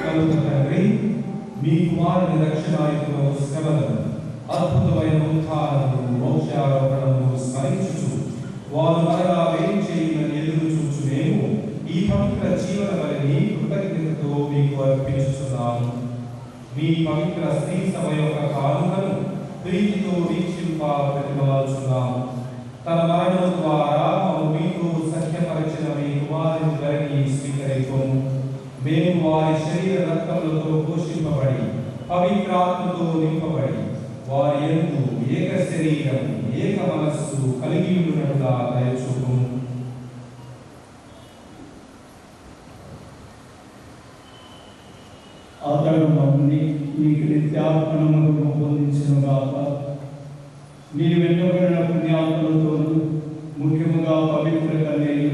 కలుగు తండ్రి, మీ కుమారుని రక్షణాయుధము శ్రమలను అద్భుతమైన ఉత్థానము మోక్షారోహణము స్మరించుచు వారు మరలా వేయించేయమని ఎదురు చూచు మేము ఈ పవిత్ర జీవన బలిని కృతజ్ఞతతో మీకు అర్పించుచున్నాము. మీ పవిత్ర స్త్రీ సభ యొక్క కానుకను ప్రీతితో వీక్షింప ప్రతిమలాచున్నాము. తన మరణం ద్వారా మమ్ము మీతో సఖ్యపరిచిన మీ కుమారుని ధరిని స్వీకరింపము. మేము వారి శరీర రక్తములతో పోషింపబడి పవిత్రాత్మతో నింపబడి వారి యందు ఏక శరీరం ఏక మనస్సు కలిగి ఉన్నట్లుగా దయచూపుము. అతడు మమ్మల్ని నీకు నిత్యార్పణములు రూపొందించునుగాక. నీ వెన్నుబడిన పుణ్యాత్మలతోనూ ముఖ్యముగా పవిత్ర కన్యలు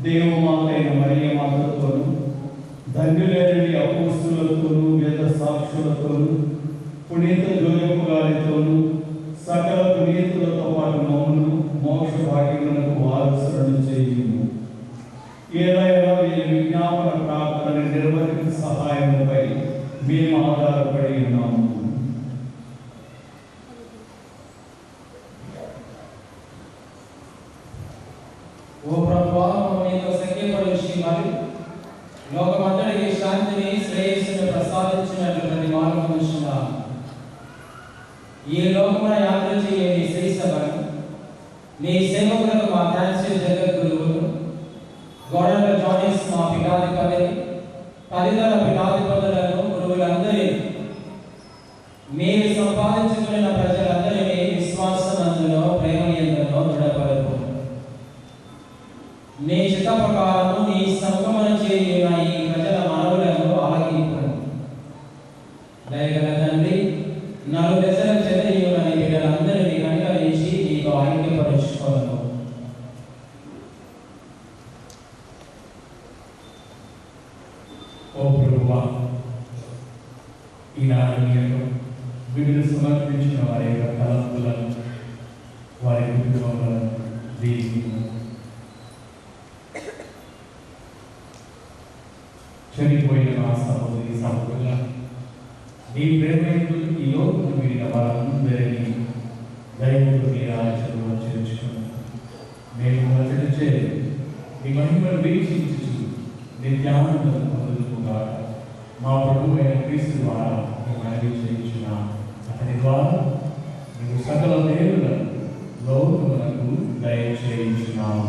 దేవమాత అయిన మరియ మాతతోనూ ధన్యులైన అపోస్తులతోనూ వేద సాక్షులతోనూ పునీత జోజపు గారితోనూ సకల పునీతులతో పాటు మమ్మను మోక్ష భాగ్యములకు వారసులను చేయుము. ఏదైనా వీరి విజ్ఞాపన ప్రార్థన నిర్వహించ సహాయముపై మేము ఆధారపడి ఉన్నాము. ఓ ప్రభువా, మీతో సఖ్యపడే విషయాలు లోకమంతటికి శాంతిని శ్రేయస్సును ప్రసాదించినట్లు ప్రతి మార్గం ఈ లోకమున యాత్ర చేయే నీ శ్రీ సభను నీ సేవకులకు మా థాన్సీ జగద్గురువులు గోడల జాయిస్ మా పీఠాధిపతి తదితర పీఠాధిపతులను గురువులందరినీ మీరు సంపాదించుకున్న ప్రజలందరినీ విశ్వాసమందులో ప్రేమయందులో దృఢపరపు. నీ చిత్త ప్రకారము నీ సంగమన చేయున ఈ ప్రజల మనవులను ఆలకింపు. దయగల తండ్రి, నలు దశల చెదరియున నీ బిడ్డలందరినీ కనికరించి నీకు ఐక్యపరుచుకోను. ఓ ప్రభువా, ఈనాడు మీరు బిడ్డలు సమర్పించిన వారి యొక్క తలంపులను, వారి కుటుంబాలను దీవించు. చనిపోయిన మా సహోదరి సహోదరుల నీ ప్రేమ ఈ లోకము విడిన వారందరినీ దైవములు మీ రాజ్యంలో చేర్చుకుని మేము అతడిచే నీ మహిమను వీక్షించు నిత్యానందం పొందుకున్నాక మా ప్రభు అయిన క్రీస్తు ద్వారా మేము మనవి చేయించున్నాం. అతని ద్వారా మేము సకల దేవులను లోకములకు దయచేయించున్నాము.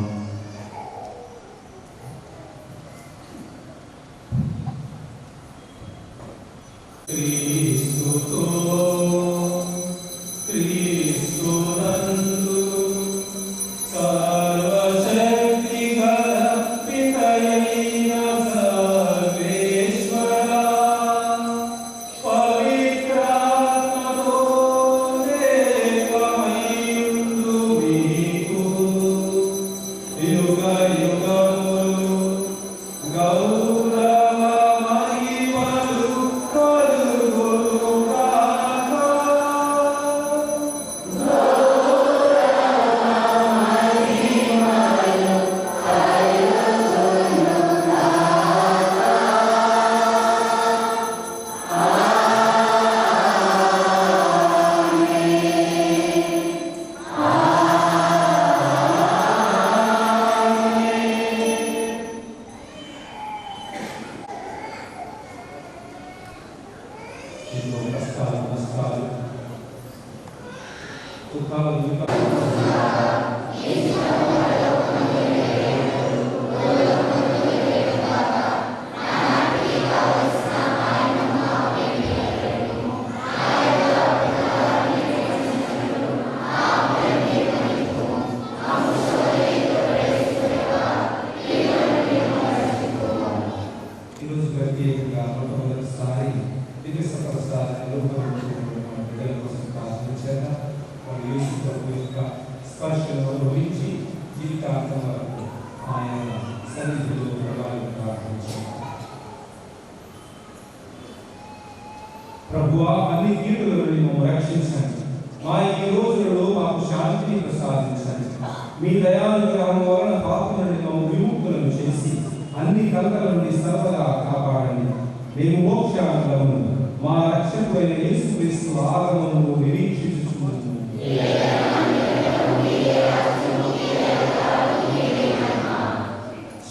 ప్రభువా, అన్ని కీడుల నుండి మమ్మల్ని రక్షించండి. మా ఈ రోజులలో మాకు శాంతిని ప్రసాదించండి. మీ దయానుగ్రహం వలన పాపం నుండి మమ్మల్ని విముక్తులను చేసి అన్ని కలతల నుండి సర్వదా కాపాడండి. మేము మోక్షానందమును మా రక్షకుడైన యేసుక్రీస్తు ఆగమనము నిరీక్షించుచున్నాము.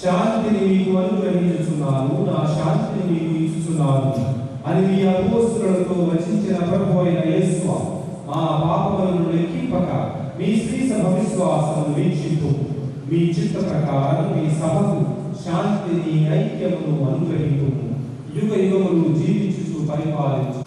శాంతిని మీకు అనుగ్రహించుచున్నాను, నా శాంతిని మీకు ఇచ్చుచున్నాను అని మీ అపోస్తలులతో వచించిన ప్రభు అయిన యేసు మా పాపములను లెక్కింపక మీ శ్రీ సభ విశ్వాసమును వీక్షింపు. మీ చిత్త ప్రకారం మీ సభకు శాంతిని ఐక్యమును అనుగ్రహింపు. యుగ యుగములు జీవించుచు పరిపాలించు.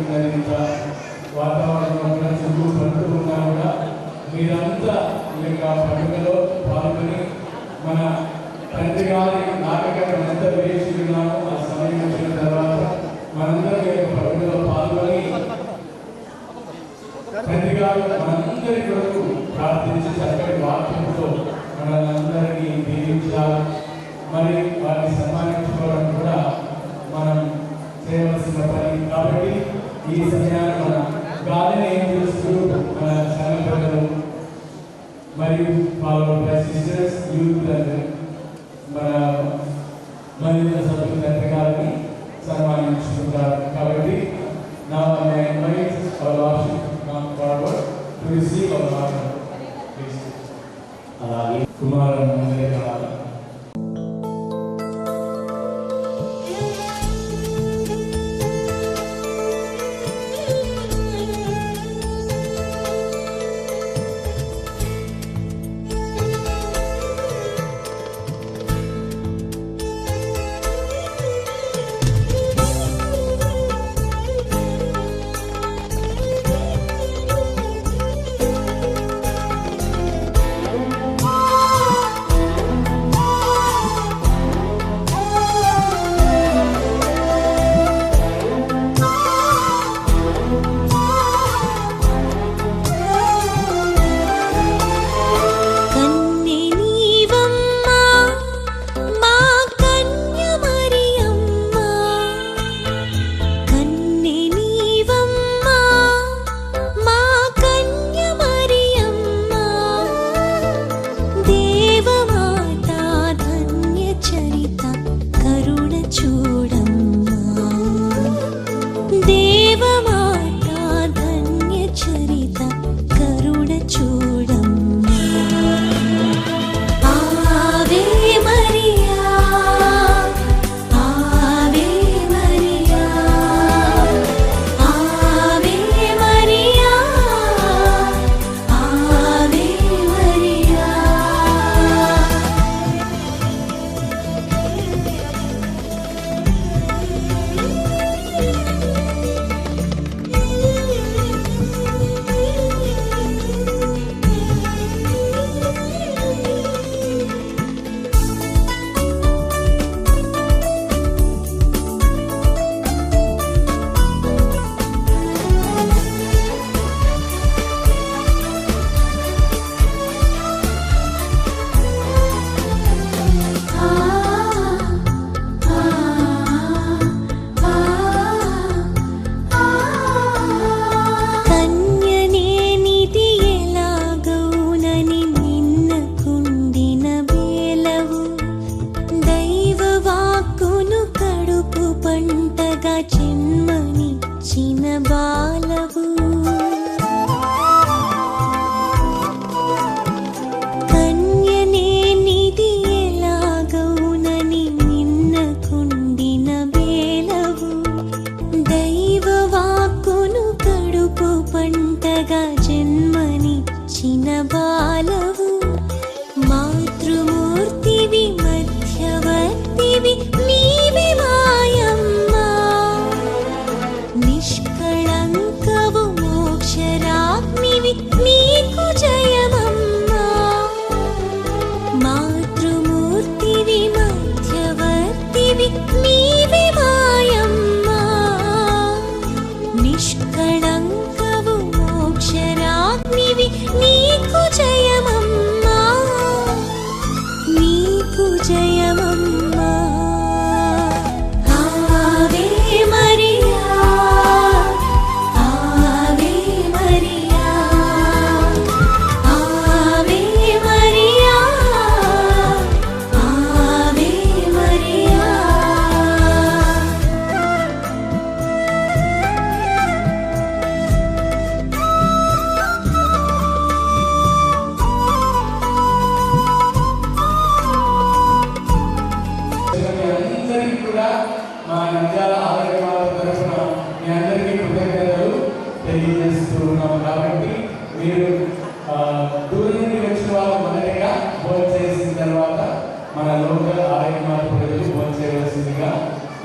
ఉన్నది, ఇంత వాతావరణంలో కూడా చెరువు పడుతూ ఉన్నా కూడా మీరంతా ఈ యొక్క పండుగలో పాల్గొని మన తండ్రి గారి నాటకం ఎంత వేసి ఉన్నామో ఆ సమయం వచ్చిన తర్వాత మనందరం ఈ యొక్క పండుగలో పాల్గొని తండ్రి గారు మనందరి కొరకు ప్రార్థించి చక్కటి వాక్యంతో మనందరినీ దీవించాలి. మరి వారిని సన్మానించుకోవడం కూడా మనం చేయవలసిన పని. కాబట్టి ఈ సమయాన్ని మన గాలిని ఏం చేస్తూ మన సంఘ ప్రజలు మరియు వాళ్ళ సిస్టర్స్ యూత్ మన మహిళా సభ్యుల తండ్రి గారిని సన్మానించుకుంటారు. కాబట్టి నా invite our worship come forward to receive our honor. Please. అలాగే కుమారుడు ముందే కావాలి.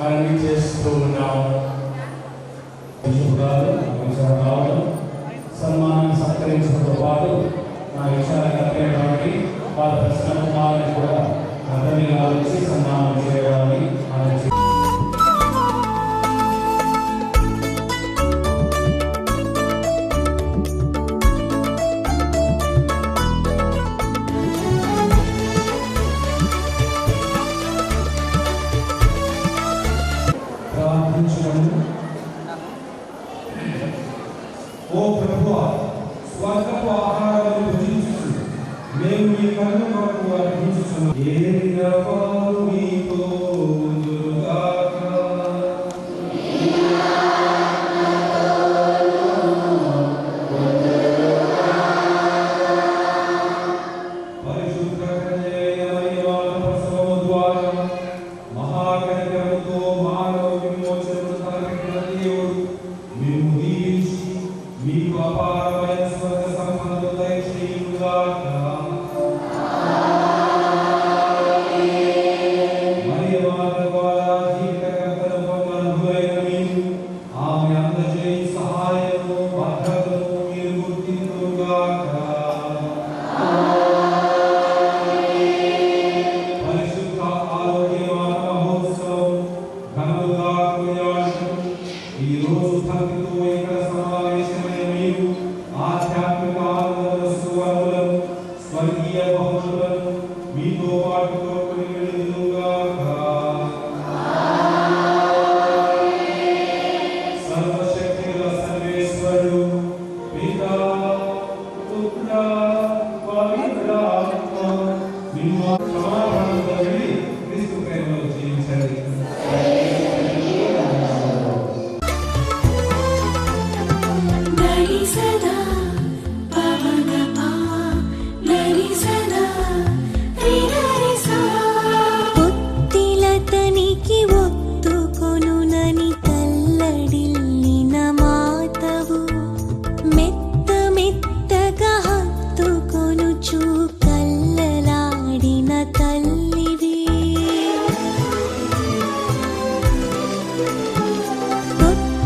మనవి చేస్తూ ఉన్నాము. ఓ ప్రభువా, స్వర్గపు ఆహారమును భుజించుచు మేము మీ కన్ను కొరకు అర్పించుచున్నాము. ఏలిన వారు మీతో ఉందురుగాక. పరిశుద్ధ కన్యకైన మరియమాత ప్రసవము ద్వారా మహాకనికరముతో మానవ విమోచనము తలపెట్టిన దేవుడు మిమ్ము దీవించి మీకు అపారమైన స్వర్గ సంపదలు దయచేయుగాక. మరియమాత ద్వారా జీవితకర్తను పొందనుభవైన మీరు ఆమె అందజేయి సహాయము భద్రతను మీరు గుర్తింతురుగాక. పరిశుద్ధ ఆరోగ్యమాన మహోత్సవం ఘనముగా కొనియాడుతూ ఈ రోజు భక్తితో ఇక్కడ సమావేశమైన మీరు ఆధ్యాత్మిక ఆనంద సువర్ణులను స్వర్గీయ బహుమతులను మీతో పాటు కొనుక్కొని వెళ్ళుదురుగాక. సర్వశక్తిగల సర్వేశ్వరుడు పితా పుత్ర పవిత్రాత్మ మిమ్మ క్షమాపణతో వెళ్ళి క్రీస్తు ప్రేమలో జీవించండి. నరి సదా పవన పా నరి సదా రినరి సా ఒత్తిలతనికి ఒత్తుకొనునని తల్లడిల్లిన మాతవు మెత్త మెత్తగా హత్తుకొనుచు కల్లలాడిన తల్లివి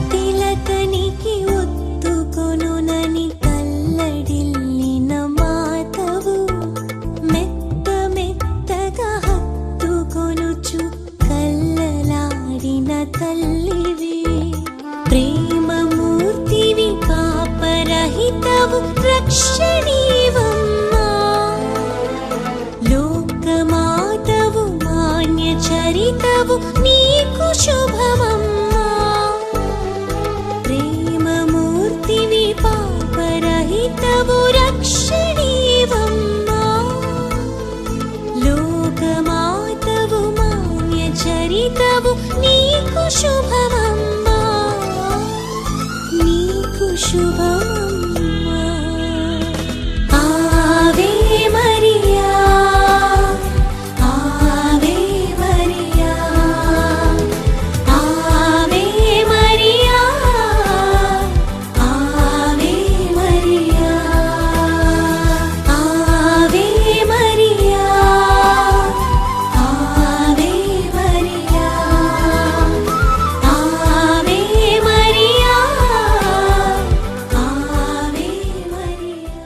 ఒత్తిలతనికి ఒత్తుకొనునని తల్లడిల్లిన మాతవు మెత్త మెత్తగా హత్తుకొనుచు కల్లలాడిన తల్లివి ప్రేమమూర్తివి పాపరహితవు రక్షణీవమ్మా లోకమాతవు మాన్యచరితవు నీకు శుభమమ్మా ప్రేమమూర్తివి పాపరహితవు రక్షణీవమ్మా లోకమాతవు మాన్యచరితవు నీకు శుభమమ్మా నీకు శుభమమ్మా ఆవే మరియా ఆవే మరియా ఆవే మరియా ఆవే మరియా ఆవే మరియా ఆవే మరియా ఆవే మరియా ఆవే మరియా.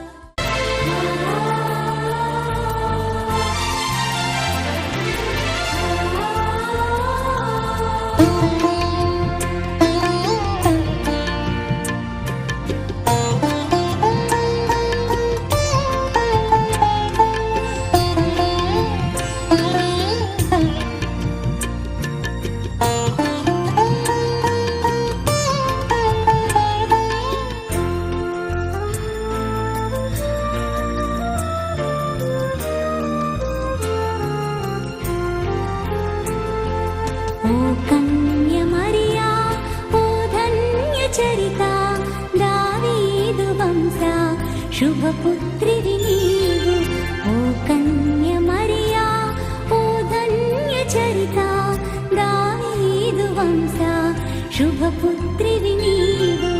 ఓ కన్య మరియా ఓ ధన్య చరిత దావీదు వంశ శుభపుత్రివి నీవు ఓ కన్య మరియా ఓ ధన్య చరిత దావీదు వంశ శుభపుత్రివి నీవు